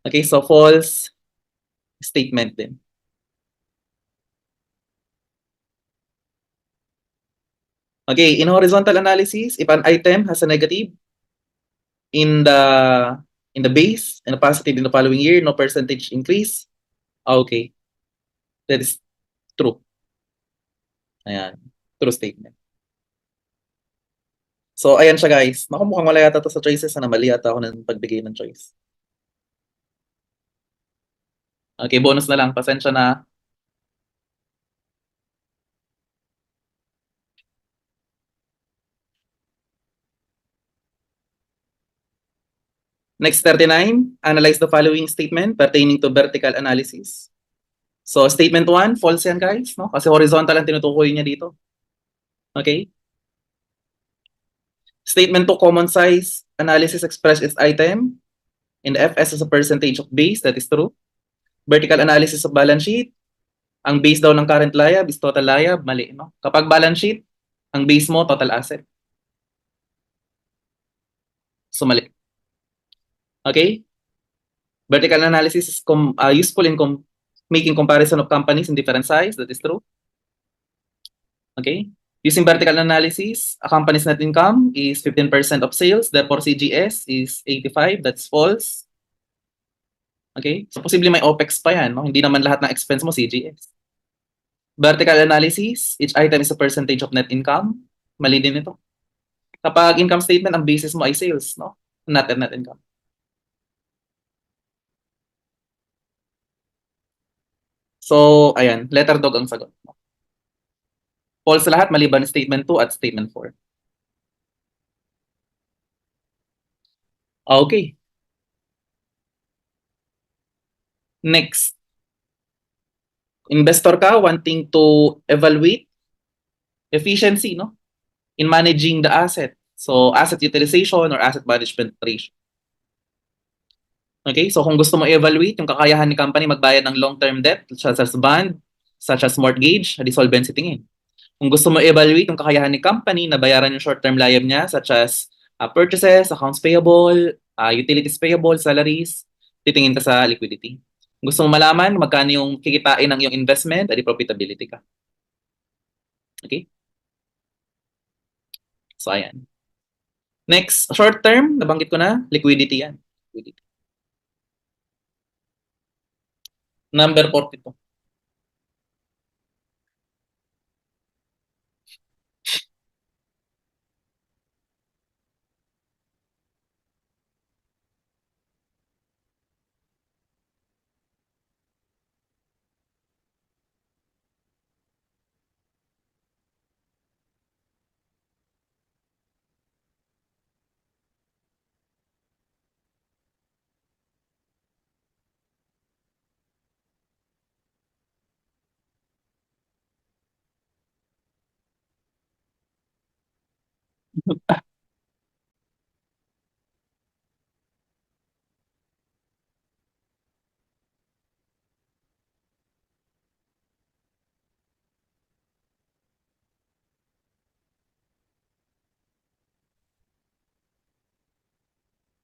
Okay, so false statement din. Okay, in horizontal analysis, if an item has a negative in the base and a positive in the following year, no percentage increase. Okay, that is true. Ayan, true statement. So, ayan siya guys. Naku, mukhang wala yata to sa choices na mali yata ako ng pagbigay ng choice. Okay, bonus na lang. Pasensya na. Next, 39. Analyze the following statement pertaining to vertical analysis. So, statement 1, false yan guys. No? Kasi horizontal ang tinutukoy niya dito. Okay? Statement 2, common size analysis expressed as item. And FS is a percentage of base. That is true. Vertical analysis of balance sheet. Ang base daw ng current liab is total liab. Mali, no? Kapag balance sheet, ang base mo, total asset. So, mali. Okay? Vertical analysis is useful in making comparison of companies in different size. That is true. Okay? Using vertical analysis, a company's net income is 15% of sales. Therefore, CGS is 85. That's false. Okay? So, posible may OPEX pa yan. No? Hindi naman lahat ng expense mo CGS. Vertical analysis, each item is a percentage of net income. Mali din ito. Kapag income statement, ang basis mo ay sales, no? Not net income. So, ayan, letter dog ang sagot. False lahat, maliban statement 2 at statement 4. Okay. Next. investor ka wanting to evaluate efficiency, no, in managing the asset. So, asset utilization or asset management ratio. Okay? So, kung gusto mo i-evaluate yung kakayahan ni company magbayad ng long-term debt such as bond, such as mortgage, di solvency tingin. Kung gusto mo i-evaluate yung kakayahan ni company na bayaran yung short-term liab niya such as purchases, accounts payable, utilities payable, salaries, titingin ka sa liquidity. Kung gusto mo malaman magkano yung kikitain ng iyong investment, edi profitability ka. Okay? So, ayan. Next, short term, nabanggit ko na, liquidity yan. Liquidity. Number 42.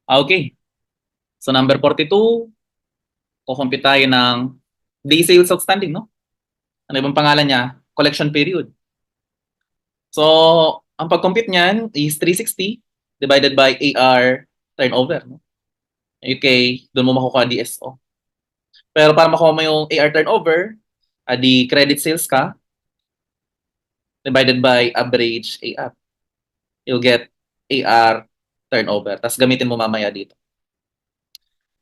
Okay. So, number 42, kukumpit tayo ng day sales outstanding, no? Ano ibang pangalan niya? Collection period. So, ang pag-compute niyan is 360 divided by AR turnover, no? Okay, doon mo makukuha DSO. Pero para makuha mo yung AR turnover, di credit sales ka divided by average AR. You'll get AR turnover. Tapos gamitin mo mamaya dito.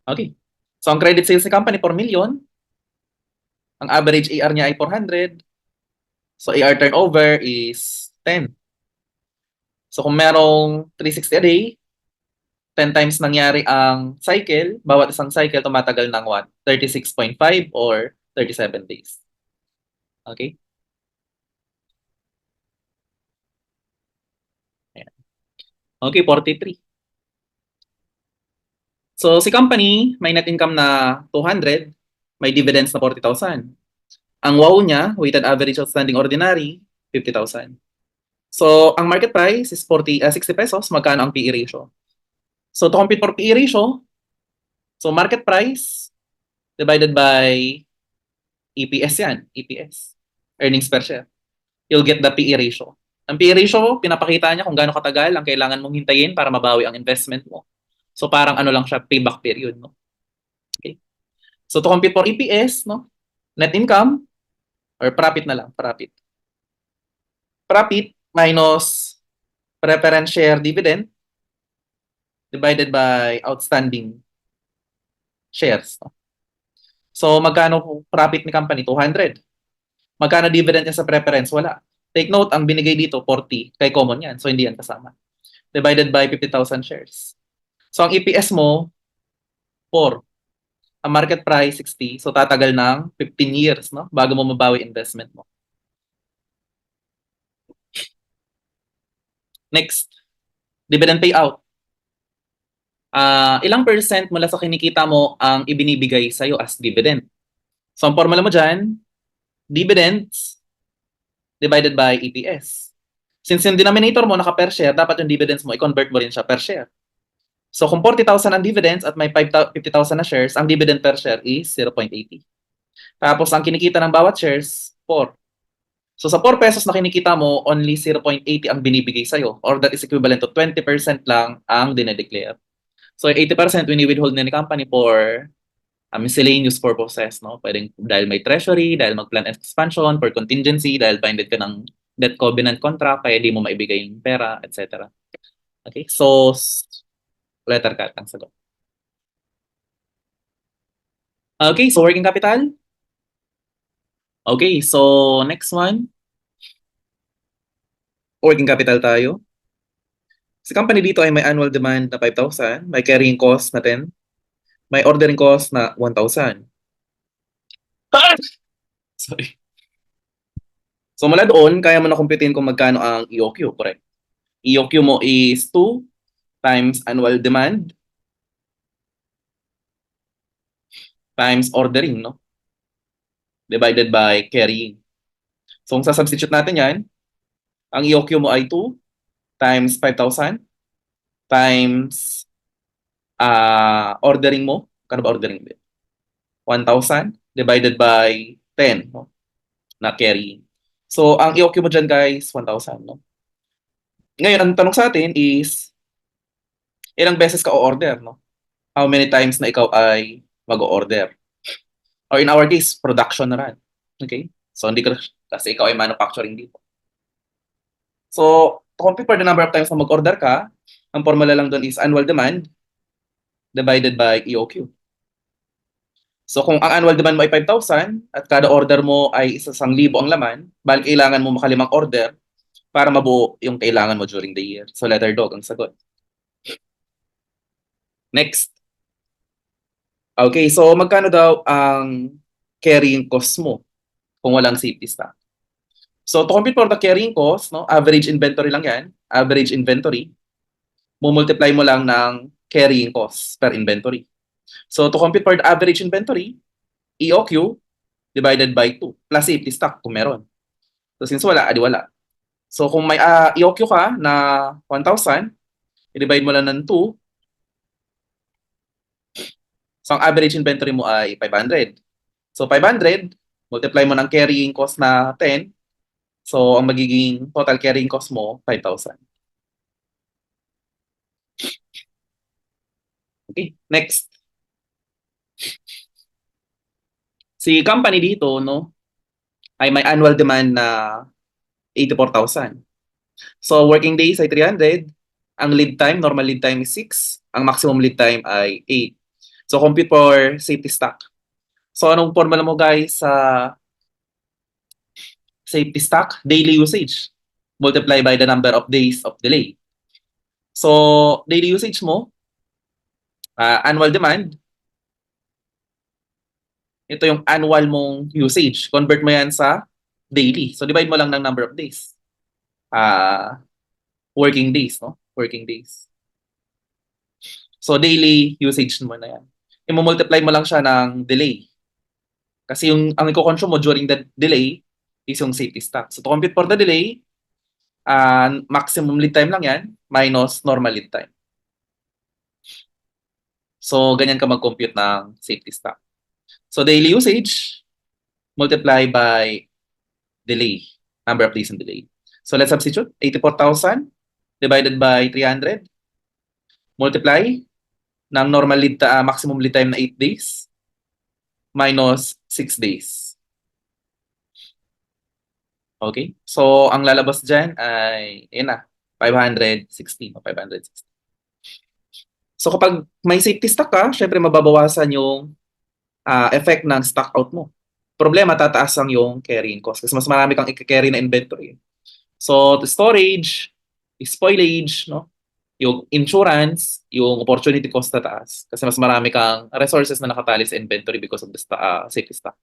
Okay. So, ang credit sales ni company 4 million. Ang average AR niya ay 400. So, AR turnover is 10. So, kung merong 360 a day, 10 times nangyari ang cycle, bawat isang cycle tumatagal ng what? 36.5 or 37 days. Okay? Ayan. Okay, 43. So, si company, may net income na 200, may dividends na 40,000. Ang WOW niya, weighted average outstanding ordinary, 50,000. So, ang market price is 60 pesos. Magkano ang PE ratio? So, to compute for PE ratio, so market price divided by EPS yan. EPS. Earnings per share. You'll get the PE ratio. Ang PE ratio, pinapakita niya kung gaano katagal ang kailangan mong hintayin para mabawi ang investment mo. So, parang ano lang siya, payback period, no? Okay. So, to compute for EPS, no? Net income, or profit na lang, profit. Profit minus preference share dividend divided by outstanding shares. No? So, magkano profit ni company? 200. Magkano dividend niya sa preference? Wala. Take note, ang binigay dito, 40. Kay common yan. So, hindi yan kasama. Divided by 50,000 shares. So, ang EPS mo, 4. Ang market price, 60. So, tatagal ng 15 years, no? Bago mo mabawi investment mo. Next, dividend payout. Ilang percent mula sa kinikita mo ang ibinibigay sa'yo as dividend? So, ang formula mo dyan, dividends divided by EPS. Since yung denominator mo naka per share, dapat yung dividends mo i-convert mo rin siya per share. So kung 40,000 ang dividends at may 50,000 na shares, ang dividend per share is 0.80. Tapos ang kinikita ng bawat shares, 4. So sa 4 pesos na kinikita mo, only 0.80 ang binibigay sa'yo, or that is equivalent to 20% lang ang dinedeclare. So 80% wini-withhold na ni company for miscellaneous purposes, no? Pwedeng dahil may treasury, dahil mag-plan expansion, for contingency, dahil binded ka ng debt covenant contract, kaya di mo maibigay yung pera, etc. Okay, so letter cut ang sagot. Okay, so working capital. Okay, so next one. Working capital tayo. Si company dito ay may annual demand na 5,000, may carrying cost na 10, may ordering cost na 1,000. Sorry. So mula doon, kaya mo na kumpitin kung magkano ang EOQ, correct? EOQ mo is 2 times annual demand times ordering, no? Divided by carrying. So kung sa-substitute natin yan, ang EOQ mo ay 2 times 5,000 times ordering mo. Kano ba ordering mo? 1,000 divided by 10, no? Na carrying. So ang EOQ mo dyan guys, 1,000, no? Ngayon, ang tanong sa atin is, ilang beses ka o-order, no? How many times na ikaw ay mag-o-order? Or in our case, production na rin. Okay? So, hindi ka, kasi ikaw ay manufacturing dito. So, to compute for the number of times na mag-order ka, ang formula lang doon is annual demand divided by EOQ. So, kung ang annual demand mo ay 5,000 at kada order mo ay 1,000 ang laman, bali kailangan mo makalimang order para mabuo yung kailangan mo during the year. So, letter dog ang sagot. Next. Okay, so magkano daw ang carrying cost mo kung walang safety stock? So to compute for the carrying cost, no, average inventory lang yan, average inventory, multiply mo lang ng carrying cost per inventory. So to compute for the average inventory, EOQ divided by 2 plus safety stock kung meron. So since wala, adi wala. So kung may EOQ ka na 1,000, i-divide mo lang ng 2. So ang average inventory mo ay 500. So 500, multiply mo ng carrying cost na 10. So ang magiging total carrying cost mo, 5,000. Okay, next. Si company dito, no, ay may annual demand na 84,000. So working days ay 300. Ang lead time, normal lead time is 6. Ang maximum lead time ay 8. So compute for safety stock. So anong formula mo guys sa safety stock? Daily usage multiply by the number of days of delay. So daily usage mo, annual demand, ito yung annual mong usage. Convert mo yan sa daily. So divide mo lang ng number of days. Working days, no? Working days. So daily usage mo na yan. I-multiply mo lang siya ng delay. Kasi yung ang i-consume mo during the delay is yung safety stock. So to compute for the delay, maximum lead time lang yan minus normal lead time. So ganyan ka mag-compute ng safety stock. So daily usage multiply by delay, number of days in delay. So let's substitute 84,000 divided by 300 multiply ng normal lead maximum lead time na 8 days minus 6 days. Okay? So ang lalabas dyan ay yun na, 560 o 560. So kapag may safety stock ka, syempre mababawasan yung effect ng stock out mo. Problema, tataas ang yung carrying cost kasi mas marami kang i-carry na inventory. So, the storage, spoilage, no? Yung insurance, yung opportunity cost tataas kasi mas marami kang resources na nakatali sa inventory because of the safety stock.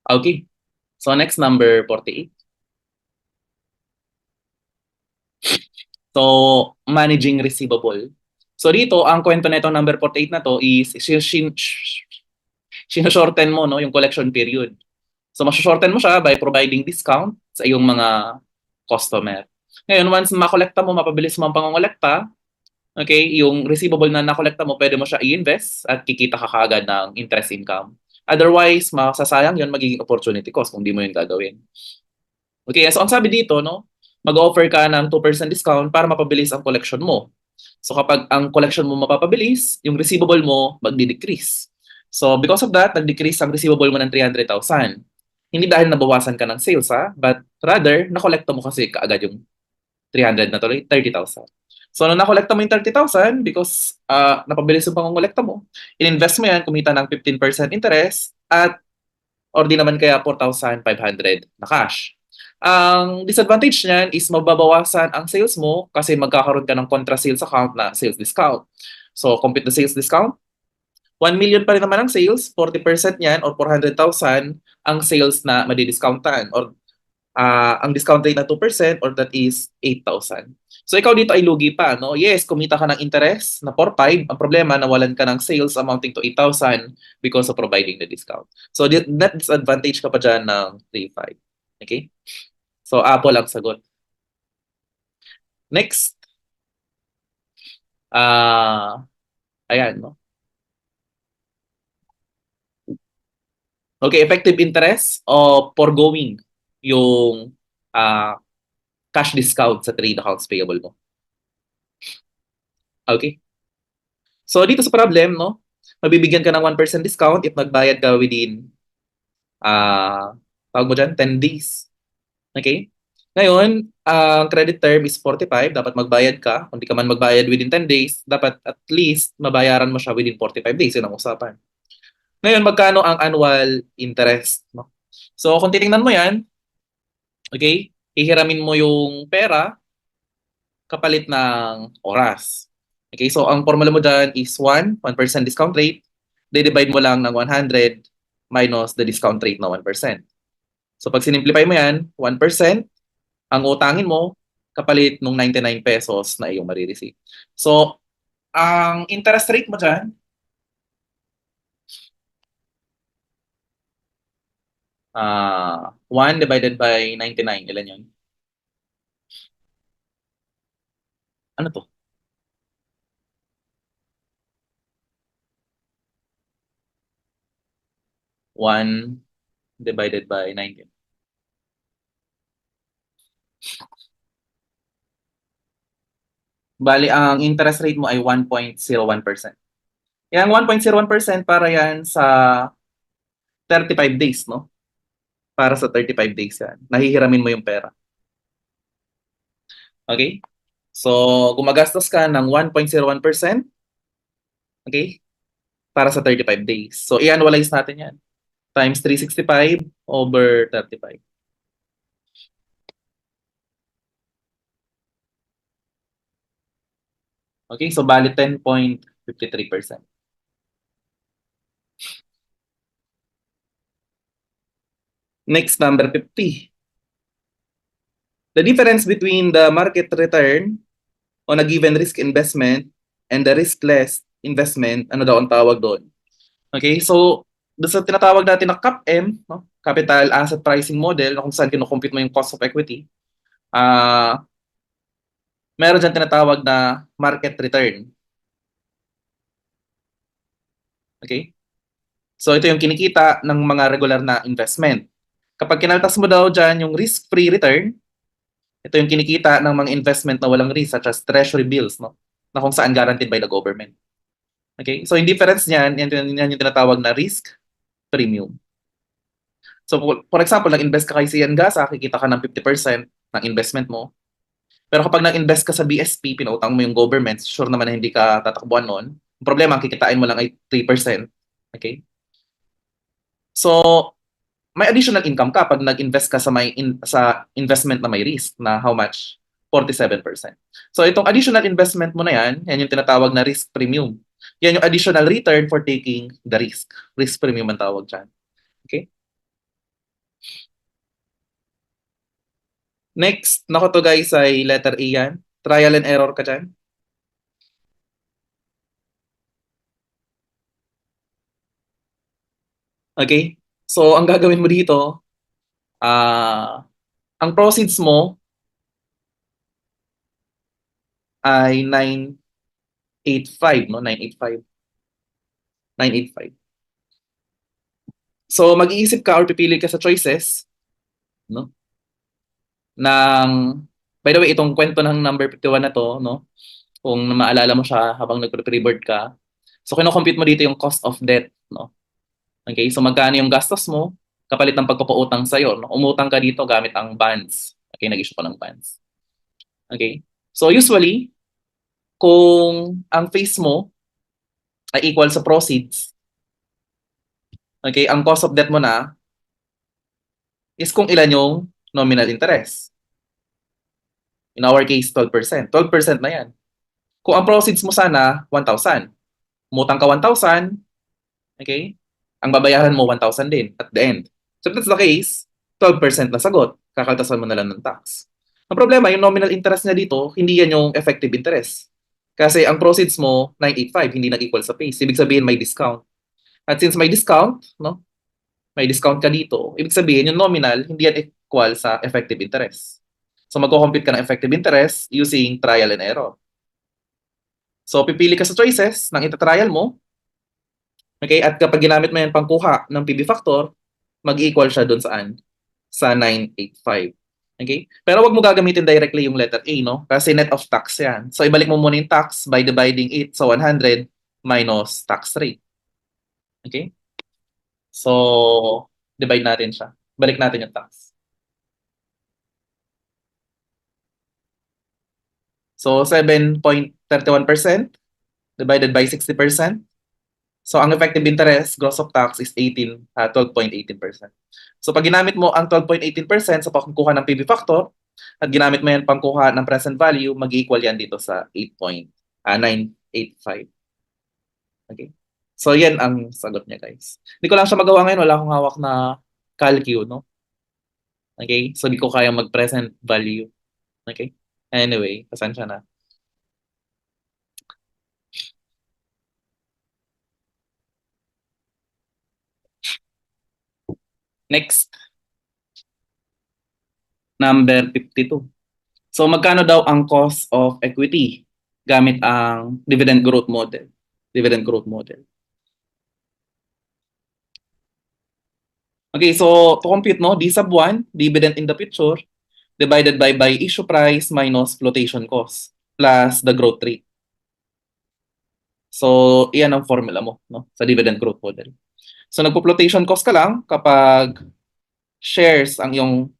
Okay. So, next, number 48. So, managing receivable. So, dito, ang kwento na itong number 48 na to is shorten mo, no, yung collection period. So, shorten mo siya by providing discount sa iyong mga customer. Ngayon, once makolekta mo, mapabilis mo ang pangongolekta, okay, yung receivable na nakolekta mo, pwede mo siya i-invest at kikita ka kaagad ng interest income. Otherwise, masasayang yun, magiging opportunity cost kung di mo yun gagawin. Okay, so ang sabi dito, no, mag-offer ka ng 2% discount para mapabilis ang collection mo. So kapag ang collection mo mapapabilis, yung receivable mo magdi-decrease. So because of that, nag-decrease ang receivable mo ng 300,000. Hindi dahil nabawasan ka ng sales, but rather, nakolekta mo kasi kaagad yung 300 na tuloy, 30,000. So nung nakolekta mo yung 30,000, because napabilis yung pangongolekta mo, in-invest mo yan, kumita ng 15% interest, at or di naman kaya 4,500 na cash. Ang disadvantage niyan is mababawasan ang sales mo kasi magkakaroon ka ng contra sales account na sales discount. So, compute the sales discount. 1 million pa rin naman ang sales, 40% niyan or 400,000 ang sales na madidiscountan or ang discount rate na 2% or that is 8,000. So ikaw dito ay lugi pa, no? Yes, kumita ka ng interest na 4,500. Ang problema, nawalan ka ng sales amounting to 8,000 because of providing the discount. So net disadvantage ka pa dyan ng 3,500. Okay? So Apple ang sagot. Next. Ayan, no? Okay, effective interest o foregoing yung ah, cash discount sa trade accounts payable mo. Okay? So dito sa problem, no, mabibigyan ka ng 1% discount if nagbayad ka within tawag mo dyan, 10 days. Okay? Ngayon, ang credit term is 45, dapat magbayad ka. Kung di ka man magbayad within 10 days, dapat at least mabayaran mo siya within 45 days. Yun ang usapan. Ngayon, magkano ang annual interest? No? So, kung titingnan mo yan, okay, hihiramin mo yung pera kapalit ng oras. Okay, so ang formula mo dyan is 1% discount rate. Divide mo lang ng 100 minus the discount rate na 1%. So pag sinimplify mo yan, 1%, ang utangin mo, kapalit nung 99 pesos na iyong marireceive. So, ang interest rate mo dyan, 1 divided by 99, ilan yun? Ano to? 1 divided by 19. Bali, ang interest rate mo ay 1.01%. Yang 1.01% para yan sa 35 days, no? Para sa 35 days yan. Nahihiramin mo yung pera. Okay? So, gumagastos ka ng 1.01%, okay? Para sa 35 days. So, i-annualize natin yan. Times 365 over 35. Okay? So, bali 10.53%. Next, number 50. The difference between the market return on a given risk investment and the riskless investment, ano daw ang tawag doon? Okay, so doon sa tinatawag natin na CAPM, no? Capital Asset Pricing Model, na kung saan kinukompute mo yung cost of equity, meron dyan tinatawag na market return. Okay? So ito yung kinikita ng mga regular na investment. Kapag kinaltas mo daw dyan yung risk-free return, ito yung kinikita ng mga investment na walang risk such as treasury bills, no? Na kung saan guaranteed by the government. Okay? So yung difference niyan, yan yung tinatawag na risk premium. So for example, nag-invest ka kay Sian Gasa, kikita ka ng 50% ng investment mo. Pero kapag nag-invest ka sa BSP, pinautang mo yung government, sure naman na hindi ka tatakbuhan noon. Ang problema, ang kikitain mo lang ay 3%. Okay? So, may additional income ka pag nag-invest ka sa investment na may risk na how much? 47%. So, itong additional investment mo na yan yung tinatawag na risk premium. Yan yung additional return for taking the risk. Risk premium ang tawag dyan. Okay? Next, nako to guys ay letter A yan. Trial and error ka dyan. Okay? So, ang gagawin mo dito, ang proceeds mo ay 985, no? 985. 985. So, mag-iisip ka or pipili ka sa choices, no? Ng, by the way, itong kwento ng number 51 na to, no? Kung maalala mo siya habang nagpe-preboard ka. So, kino-compute mo dito yung cost of debt, no? Okay? So, magkano yung gastos mo kapalit ng pagpapautang sa'yo, no? Umutang ka dito gamit ang bonds. Okay? Nag-issue ka ng bonds. Okay? So, usually, kung ang face mo ay equal sa proceeds, okay, ang cost of debt mo na is kung ilan yung nominal interest. In our case, 12%. 12% na yan. Kung ang proceeds mo sana, 1,000. Umutang ka 1,000, okay? Ang babayaran mo, 1,000 din at the end. So if that's the case, 12% na sagot. Kakaltasan mo na lang ng tax. Ang problema, yung nominal interest niya dito, hindi yan yung effective interest. Kasi ang proceeds mo, 985, hindi nag-equal sa face. Ibig sabihin, may discount. At since may discount, no? May discount ka dito, ibig sabihin, yung nominal, hindi yan equal sa effective interest. So magko-compute ka ng effective interest using trial and error. So pipili ka sa choices ng ita-trial mo. Okay? At kapag ginamit mo yan pangkuha ng PB factor, mag-equal siya doon saan? Sa 985. Okay? Pero wag mo gagamitin directly yung letter A, no? Kasi net of tax yan. So ibalik mo muna yung tax by dividing it sa 100 minus tax rate. Okay? So, divide natin siya. Balik natin yung tax. So, 7.31% divided by 60%. So, ang effective interest, gross of tax is 12.18%. So, pag ginamit mo ang 12.18% sa pagkuha ng PV factor at ginamit mo yan pangkuha ng present value, mag-equal yan dito sa 8.985. Okay? So, yan ang sagot niya, guys. Hindi ko lang siya magawa ngayon. Wala akong hawak na calcu, no? Okay? So, di ko kaya mag-present value. Okay? Anyway, pasensya na. Next. Number 52. So, magkano daw ang cost of equity gamit ang dividend growth model? Dividend growth model. Okay, so to compute, no, D sub 1, dividend in the future, divided by issue price minus flotation cost plus the growth rate. So, iyan ang formula mo, no, sa dividend growth model. So, nagpo-flotation cost ka lang kapag shares ang yung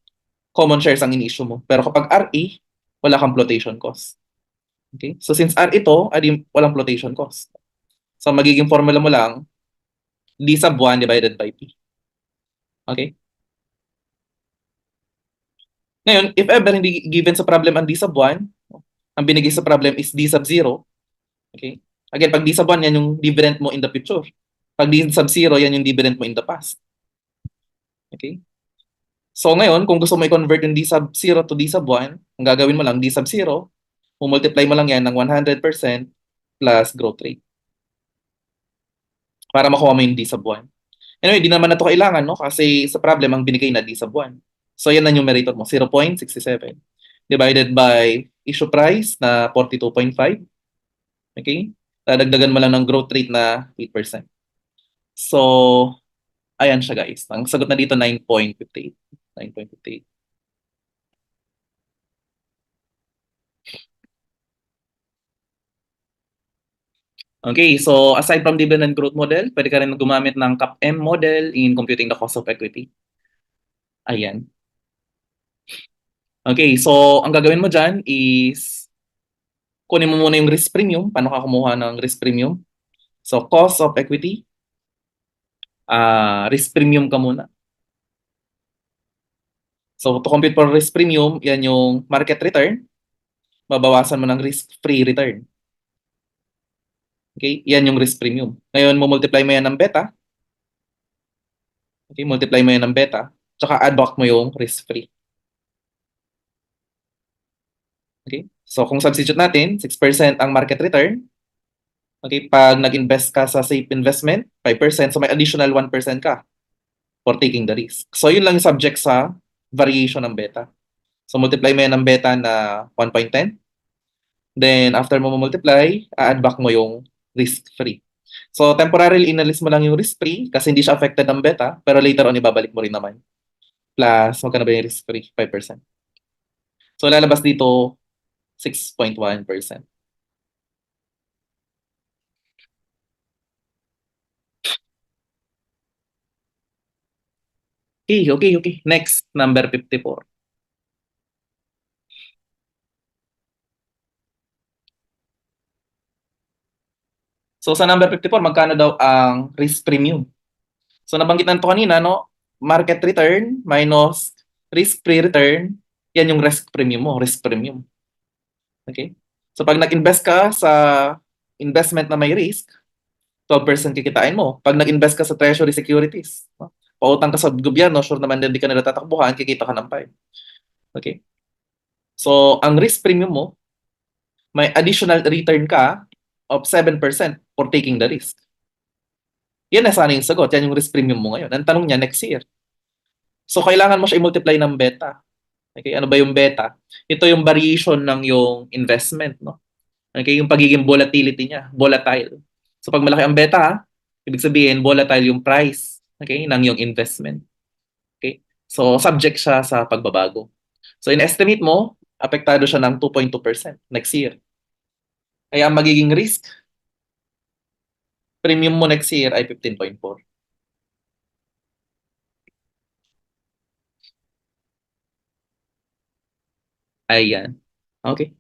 common shares ang in-issue mo. Pero kapag RE, wala kang flotation cost. Okay? So, since R ito, adi walang flotation cost. So, magiging formula mo lang D sub 1 divided by P. Okay? Ngayon, if ever hindi given sa problem ang D sub 1, ang binigay sa problem is D sub 0. Okay? Again, pag D sub 1, yan yung dividend mo in the future. Pag D sub 0, yan yung dividend mo in the past. Okay? So ngayon, kung gusto mo i-convert yung D sub 0 to D sub 1, ang gagawin mo lang, D sub 0, multiply mo lang yan ng 100% plus growth rate. Para makuha mo yung D sub 1. Anyway, di naman na ito kailangan, no? Kasi sa problem, ang binigay na D sub 1. So yan na numerator mo, 0.67 divided by issue price na 42.5. Okay? Dadagdagan mo lang ng growth rate na 8%. So, ayan siya, guys. Ang sagot na dito, 9.58. 9.58. Okay, so aside from dividend growth model, pwede ka rin gumamit ng CAPM model in computing the cost of equity. Ayan. Okay, so ang gagawin mo dyan is kunin mo muna yung risk premium. Paano ka kumuha ng risk premium? So, cost of equity, risk premium ka muna. So, to compute for risk premium, yan yung market return. Babawasan mo ng risk-free return. Okay, yan yung risk premium. Ngayon, multiply mo yan ng beta. Okay, multiply mo yan ng beta. Tsaka add back mo yung risk-free. Okay? So, kung substitute natin, 6% ang market return. Okay, pag nag-invest ka sa safe investment, 5%. So, may additional 1% ka for taking the risk. So, yun lang yung subject sa variation ng beta. So, multiply mo yan ng beta na 1.10. Then, after mo multiply, add back mo yung risk-free. So, temporarily, inalis mo lang yung risk-free kasi hindi siya affected ng beta, pero later on, ibabalik mo rin naman. Plus, magkano ba yung risk-free? 5%. So, lalabas dito, 6.1%. Okay. Next, number 54. So, sa number 54, magkano daw ang risk premium? So, nabanggit na ito kanina, no? Market return minus Risk-free return, yan yung risk premium mo, risk premium. Okay? So pag nag-invest ka sa investment na may risk, 12% kikitain mo. Pag nag-invest ka sa treasury securities, no? Pautang ka sa gobyerno, sure naman din di ka nila tatakbuhan, kikita ka ng 5. Okay? So, ang risk premium mo, may additional return ka of 7% for taking the risk. Yan na sana yung sagot. Yan yung risk premium mo ngayon. Ang tanong niya, next year. So, kailangan mo siya i-multiply ng beta. Okay, ano ba yung beta? Ito yung variation ng yung investment, no? Okay, yung pagiging volatility niya, volatile. So pag malaki ang beta, ibig sabihin volatile yung price, okay, ng yung investment. Okay? So subject siya sa pagbabago. So in-estimate mo, apektado siya ng 2.2% next year. Kaya ang magiging risk premium mo next year ay 15.4. Ayan. Okay.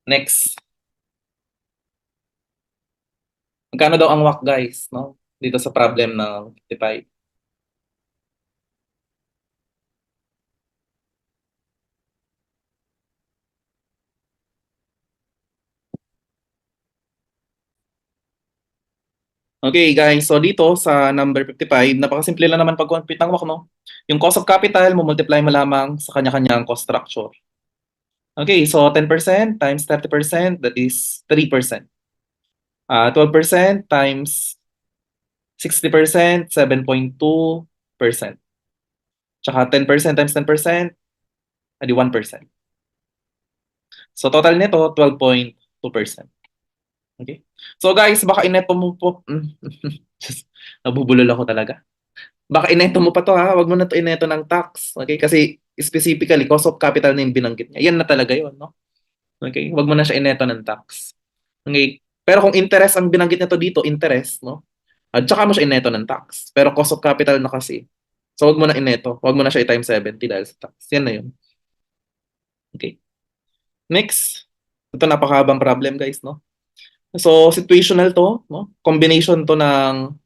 Next. Magkano daw ang WACC, guys, no? Dito sa problem ng 55. Okay, guys. So dito sa number 55, napakasimple lang naman pag-compute ng WACC, no? Yung cost of capital, multiply mo lamang sa kanya-kanyang cost structure. Okay, so 10% times 30%, that is 3%. 12% times 60%, 7.2%. Tsaka 10% times 10%, adi 1%. So total nito, 12.2%. Okay? So guys, baka ineto mo po, nabubulol ako talaga. Baka ineto mo pa to, ha, wag mo na to ineto ng tax. Okay? Kasi specifically, cost of capital na yung binanggit niya. Yan na talaga yun, no? Okay? Wag mo na siya ineto ng tax. Okay? Pero kung interest ang binanggit nito dito, interest, no? At saka mo siya ineto ng tax. Pero cost of capital na kasi. So wag mo na ineto. Wag mo na siya i-times 70 dahil sa tax. Yan na yun. Okay? Next. Ito napakahabang problem, guys, no? So situational to, no? Combination to ng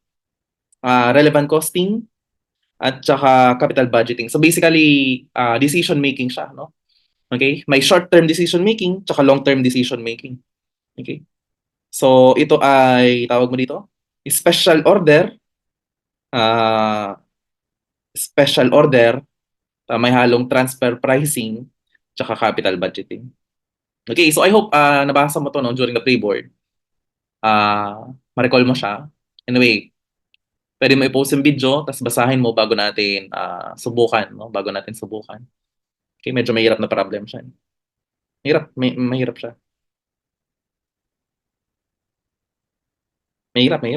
relevant costing at saka capital budgeting. So basically, decision making siya, no? Okay? May short-term decision making tsaka long-term decision making. Okay? So ito ay tawag mo dito, special order, uh, special order, may halong transfer pricing tsaka capital budgeting. Okay, so I hope nabasa mo to, no, during the pre-board. Ma-recall mo siya. Anyway, pwede mo i-post yung video tapos basahin mo bago natin subukan, no? Bago natin subukan. Okay, medyo mahirap na problem siya. Mahirap siya.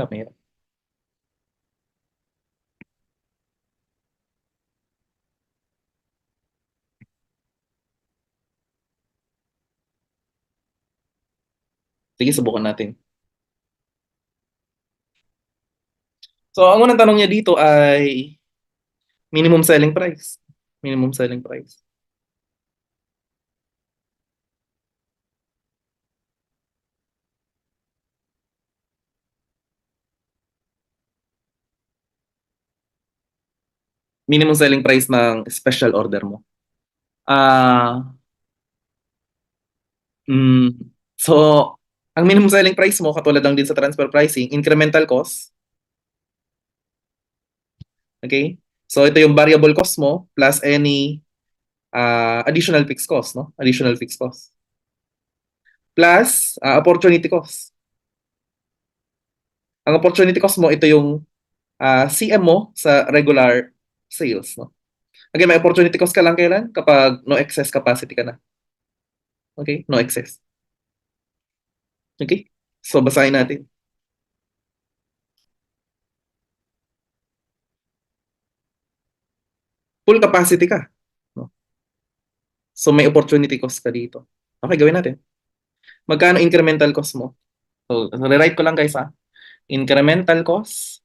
Mahirap. Sige, subukan natin. So, ang unang tanong niya dito ay minimum selling price. Minimum selling price. Minimum selling price ng special order mo. Ah, mm, so, ang minimum selling price mo, katulad lang din sa transfer pricing, incremental cost. Okay? So, ito yung variable cost mo plus any additional fixed cost, no? Additional fixed cost. Plus, opportunity cost. Ang opportunity cost mo, ito yung CM mo sa regular sales, no? Again, may opportunity cost ka lang kailan? Kapag no excess capacity ka na. Okay? No excess. Okay? So, basahin natin. Full capacity ka. No? So, may opportunity cost ka dito. Okay, gawin natin. Magkano incremental cost mo? So, rewrite ko lang, guys, ha. Incremental cost.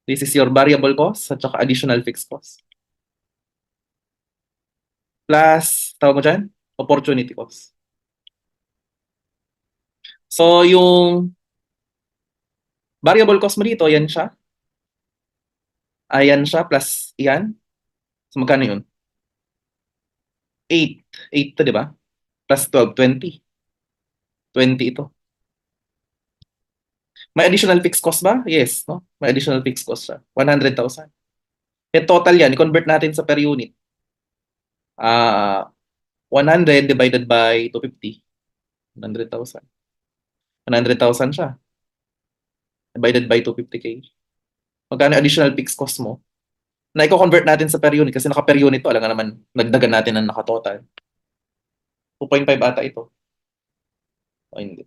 This is your variable cost at saka additional fixed cost. Plus, tawag mo dyan, opportunity cost. So, yung variable cost mo dito, yan siya. Ayan siya, plus yan. So, magkano yun? 8. 8 to, di ba? Plus 12, 20. 20 ito. May additional fixed cost ba? Yes, no? May additional fixed cost siya. 100,000. Eh, total yan. I-convert natin sa per unit. 100 divided by 250. 100,000. 100,000 siya. Divided by 250K. Magkano additional fixed cost mo? Na i-convert natin sa per unit kasi naka-per unit to. Alam nga naman, nagdagan natin ang naka-total. 2.5 ata ito. O hindi.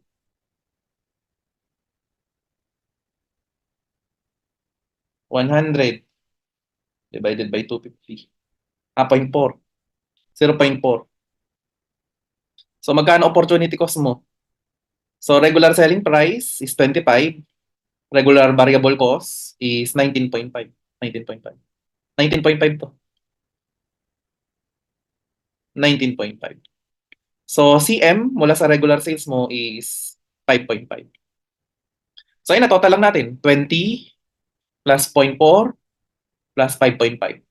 100 divided by 250. 0.4. 0.4. So magkano opportunity cost mo? So regular selling price is 25. Regular variable cost is 19.5. 19.5. 19.5 to. 19.5. So CM mula sa regular sales mo is 5.5. So ayun na, total lang natin. 20 plus 0.4 plus 5.5.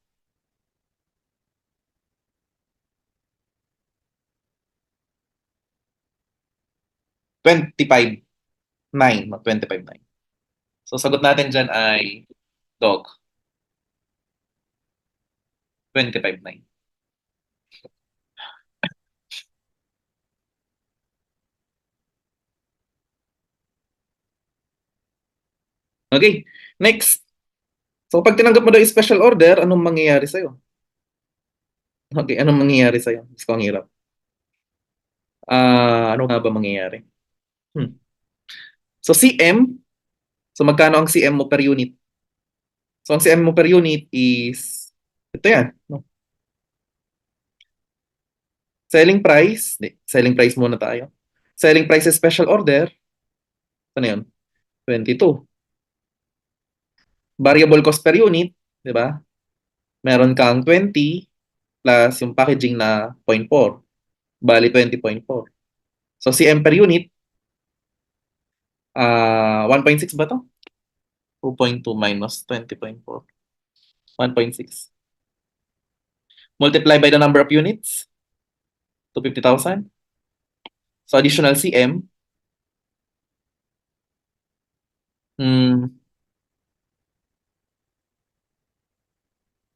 25.9. 25.9. So sagot natin dyan ay dog. 25.9. Okay, next. So pag tinanggap mo daw yung special order, anong mangyayari sa'yo? Okay, anong mangyayari sa'yo? Gusto ko ang hirap. Ano nga ba mangyayari? So CM, so magkano ang CM mo per unit? So ang CM mo per unit is, ito yan. No? Selling price, selling price muna tayo. Selling price is special order, ano yun? 22. Variable cost per unit, di ba? Meron kang 20 plus yung packaging na 0.4. Bali 20.4. So CM per unit, 1.6 ba to? 2.2 minus 20.4. 1.6. Multiply by the number of units, 250,000. So additional CM,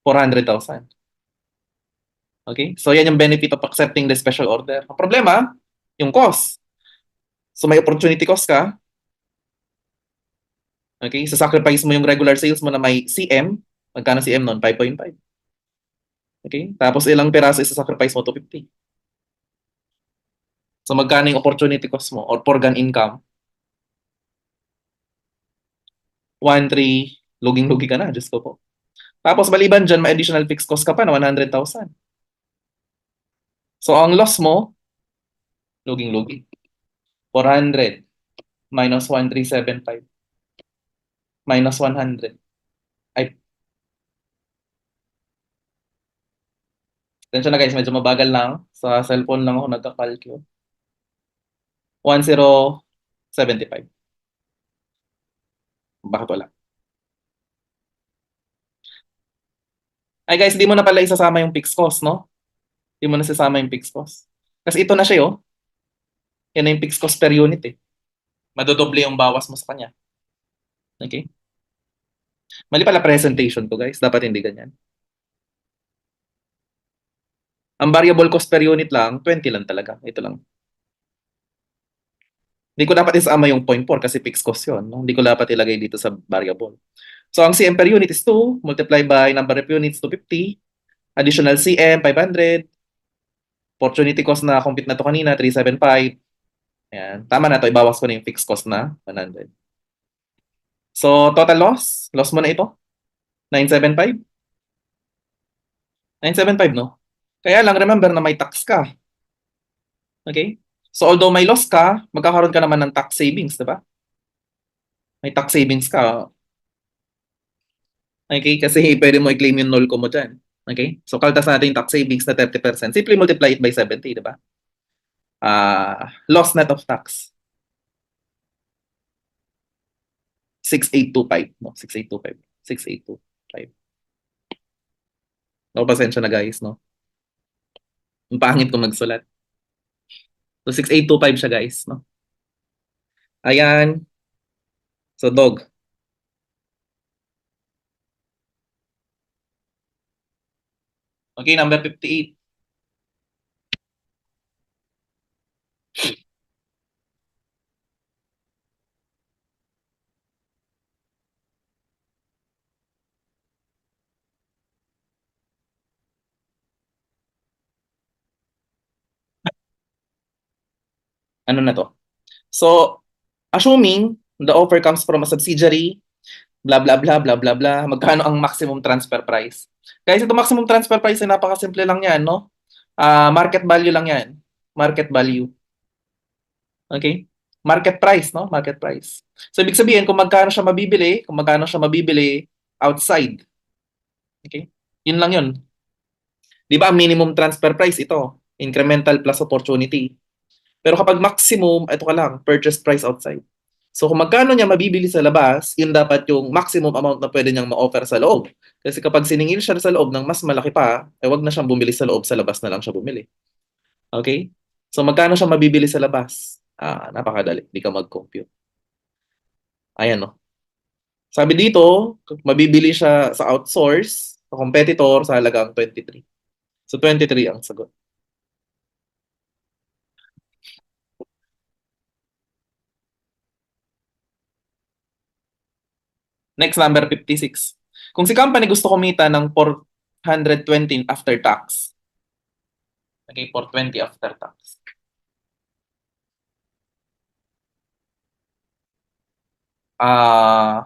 400,000. Okay? So yan yung benefit of accepting the special order. Ang problema, yung cost. So may opportunity cost ka. Okay? So sacrifice mo yung regular sales mo na may CM. Magkano CM nun? 5.5. Okay? Tapos ilang peraso isa-sacrifice mo? 250. So magkano yung opportunity cost mo or foregone income? 1.3. Luging-lugi ka na. Diyos ko po. Tapos maliban dyan, may additional fixed cost ka pa na 100,000. So ang loss mo, luging-lugi. 400 minus 1,375 minus 100. Ay, tensya na guys, medyo mabagal lang. Sa cellphone lang ako nagka-calculate. 1,075. Bakit wala? Ay guys, hindi mo na pala isasama yung fixed cost, no? Hindi mo na isasama yung fixed cost. Kasi ito na siya, oh. Yan na yung fixed cost per unit, eh. Madodoble yung bawas mo sa kanya. Okay? Mali pala presentation to, guys. Dapat hindi ganyan. Ang variable cost per unit lang, 20 lang talaga. Ito lang. Hindi ko dapat isama yung 0.4 kasi fixed cost yun. No? Hindi ko dapat ilagay dito sa variable. So, ang CM per unit is 2, multiply by number of units, 250. Additional CM, 500. Opportunity cost na compute na to kanina, 375. Ayan. Tama na to. Ibawas ko na yung fixed cost na 100. So, total loss. Loss mo na ito. 975. 975, no? Kaya lang, remember na may tax ka. Okay? So, although may loss ka, magkakaroon ka naman ng tax savings, di ba? May tax savings ka. Okay? Kasi pwede mo i-claim yung null ko mo dyan. Okay? So, kaltas natin yung tax savings na 30%. Simply multiply it by 70, di ba? Loss net of tax. 6825, no? 6825. 6825. No, pasensya na guys, no? Ang pangit ko magsulat. So 6825 siya guys, no? Ayan. So dog. Okay, number 58. Ano na to? So, assuming the offer comes from a subsidiary, blah blah blah blah blah blah, magkano ang maximum transfer price? Guys, ito maximum transfer price ay napakasimple lang yan, no? Market value lang yan. Market value. Okay? Market price, no? Market price. So, ibig sabihin, kung magkano siya mabibili outside. Okay? Yun lang yun. Di ba, ang minimum transfer price ito, incremental plus opportunity. Pero kapag maximum, ito ka lang, purchase price outside. So kung magkano niya mabibili sa labas, yun dapat yung maximum amount na pwede niyang ma-offer sa loob. Kasi kapag siningil siya sa loob ng mas malaki pa, eh wag na siyang bumili sa loob, sa labas na lang siya bumili. Okay? So magkano siya mabibili sa labas? Napakadali. Di ka mag-compute. Ayan, no? Sabi dito, mabibili siya sa outsource, sa competitor, sa halagang 23. So 23 ang sagot. Next, number 56. Kung si company gusto kumita ng 420 after tax. Okay, 420 after tax.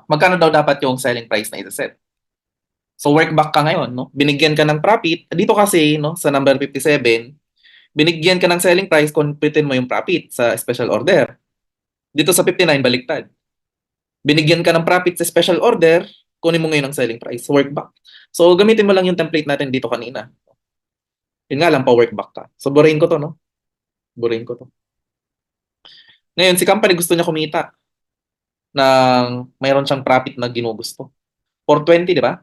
Magkano daw dapat yung selling price na isa-set? So work back ka ngayon, no? Binigyan ka ng profit. Dito kasi, no, sa number 57, binigyan ka ng selling price, computein mo yung profit sa special order. Dito sa 59, baliktad. Binigyan ka ng profit sa special order, kunin mo ngayon ang selling price. Work back. So gamitin mo lang yung template natin dito kanina. Yun nga lang, pa-work back ka. So burahin ko to, no? Burahin ko to. Ngayon, si company gusto niya kumita ng mayroon siyang profit na ginugusto. 420, di ba?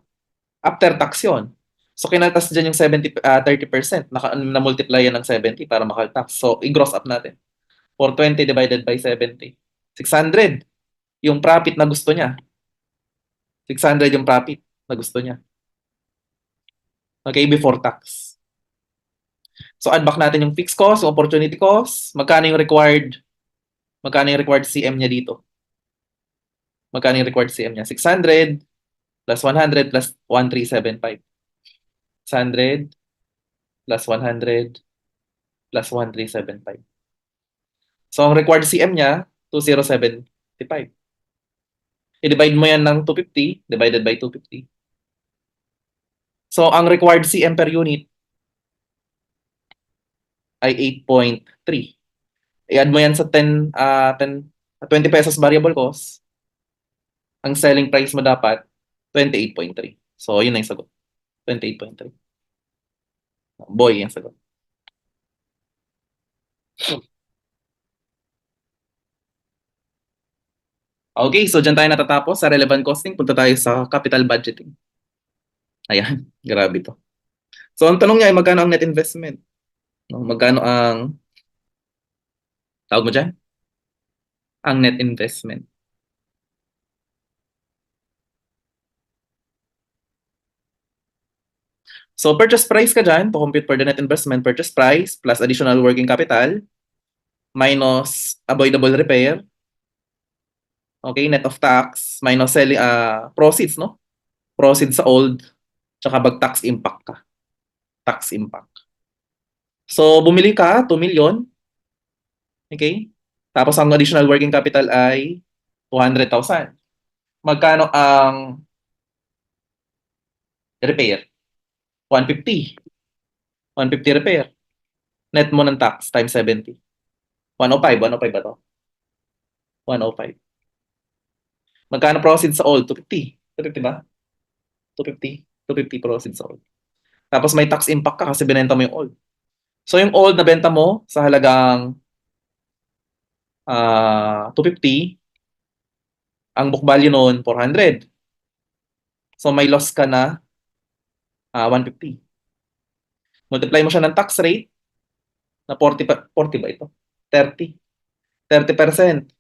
After tax yun. So, kinatas dyan yung 30%. Na-multiply yan ng 70 para makal-tax. So, i-gross up natin. 420 divided by 70. 600 yung profit na gusto niya. 600 yung profit na gusto niya. Okay, before tax. So, add back natin yung fixed cost, yung opportunity cost. Magkano yung required CM niya dito? Magkano yung required CM niya? 600 plus 100 plus 1375. 600 plus 100 plus 1375. So, ang required CM niya, 2075. I-divide mo yan ng 250 divided by 250. So, ang required CM per unit ay 8.3. I-add mo yan sa 20 pesos variable cost. Ang selling price mo dapat, 28.3. So, yun na yung sagot. 28.3. Boy, yung sagot. Okay, so dyan tayo natatapos sa relevant costing. Punta tayo sa capital budgeting. Ayan, grabe to. So, ang tanong niya ay magkano ang net investment? No, magkano ang tawag mo dyan? Ang net investment. So, purchase price ka dyan to compute for the net investment. Purchase price plus additional working capital minus avoidable repair. Okay, net of tax minus selling proceeds, no? Proceeds sa old tsaka tax impact ka. Tax impact. So, bumili ka 2 million. Okay? Tapos ang additional working capital ay 200,000. Magkano ang repair? 150. 150 repair. Net mo ng tax times 70. 105. 105 ba to? 105. Magkano proceeds sa old? 250. 250 ba? 250. 250 proceeds sa old. Tapos may tax impact ka kasi binenta mo yung old. So yung old na benta mo sa halagang 250, Ang book value noon, 400. So may loss ka na 150. Multiply mo siya ng tax rate na 40 ba ito? 30. 30%.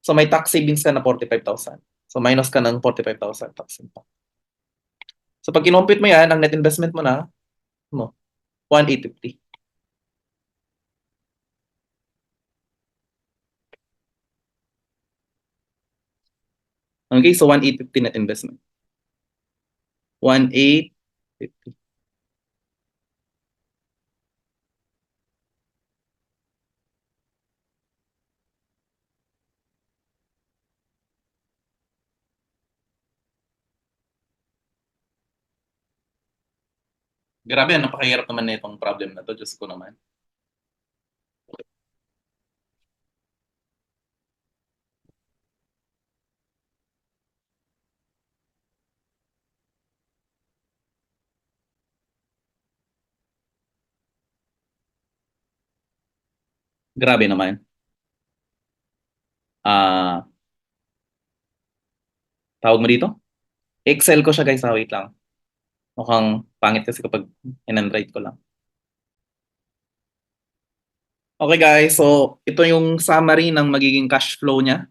So may tax savings ka na 45,000. So minus ka ng 45,000 tax impact. So pag kinompute mo yan, ang net investment mo na, 1,850. Okay, so 1,850 net investment. 1,850. Grabe, napakahirap naman na itong problem na to. Diyos ko naman. Grabe naman. Ah, tawag mo dito? Excel ko siya guys, wait lang. Mukhang pangit kasi kapag in-handwrite ko lang. Okay guys, so ito yung summary ng magiging cash flow niya.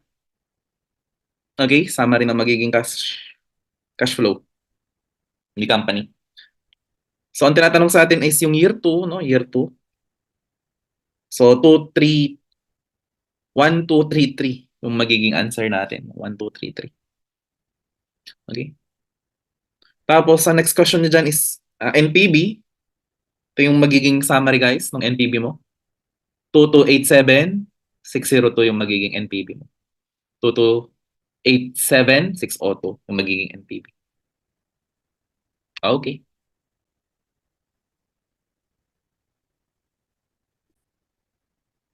Okay, summary ng magiging cash flow ni company. So ang tinatanong sa atin is yung year 2, no? Year 2. So 2, 3, 1, 2, 3, 3 yung magiging answer natin. 1, 2, 3, 3. Okay? Tapos ang next question niya dyan is NPB. Ito yung magiging summary guys ng NPB mo. 2287, 602 yung magiging NPB mo. 2287, 602 yung magiging NPB. Okay.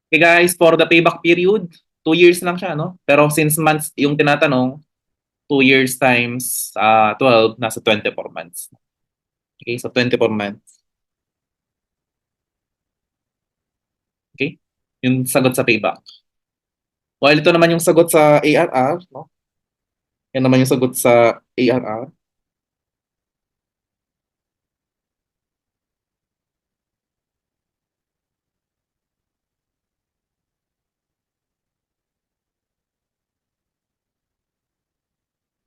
Okay guys, for the payback period, 2 years lang siya, no? Pero since months yung tinatanong, 2 years times 12, nasa 24 months. Okay, so 24 months. Okay? Yung sagot sa payback. While ito naman yung sagot sa ARR, no? Yan naman yung sagot sa ARR.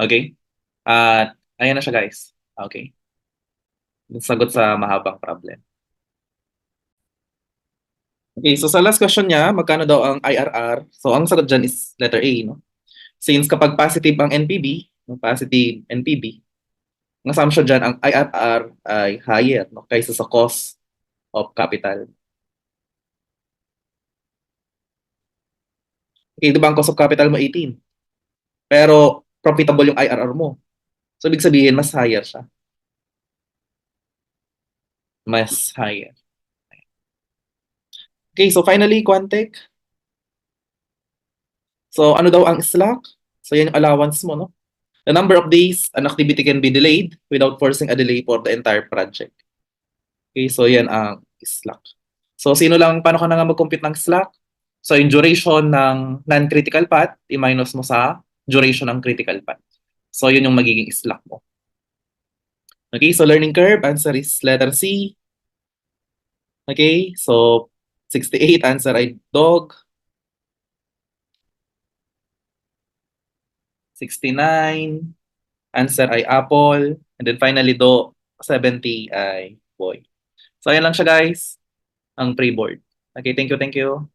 Okay? At ayan na siya guys. Okay. Yung sagot sa mahabang problem. Okay, so sa last question niya, magkano daw ang IRR? So ang sagot dyan is letter A, no? Since kapag positive ang NPB, no, positive NPB, ang assumption dyan, ang IRR ay higher, no, kaysa sa cost of capital. Okay, di ba ang cost of capital mo 18? Pero profitable yung IRR mo. So ibig sabihin, mas higher siya. Mas higher. Okay, so finally, Quantec. So ano daw ang slack? So yan yung allowance mo, no? The number of days an activity can be delayed without forcing a delay for the entire project. Okay, so yan ang slack. So sino lang, paano ka na nga mag-compute ng slack? So yung duration ng non-critical path, i-minus mo sa duration ng critical path. So yun yung magiging slack mo. Okay, so learning curve, answer is letter C. Okay, so 68, answer ay dog. 69, answer ay apple. And then finally, 70 ay boy. So ayan lang siya guys, ang pre-board. Okay, thank you, thank you.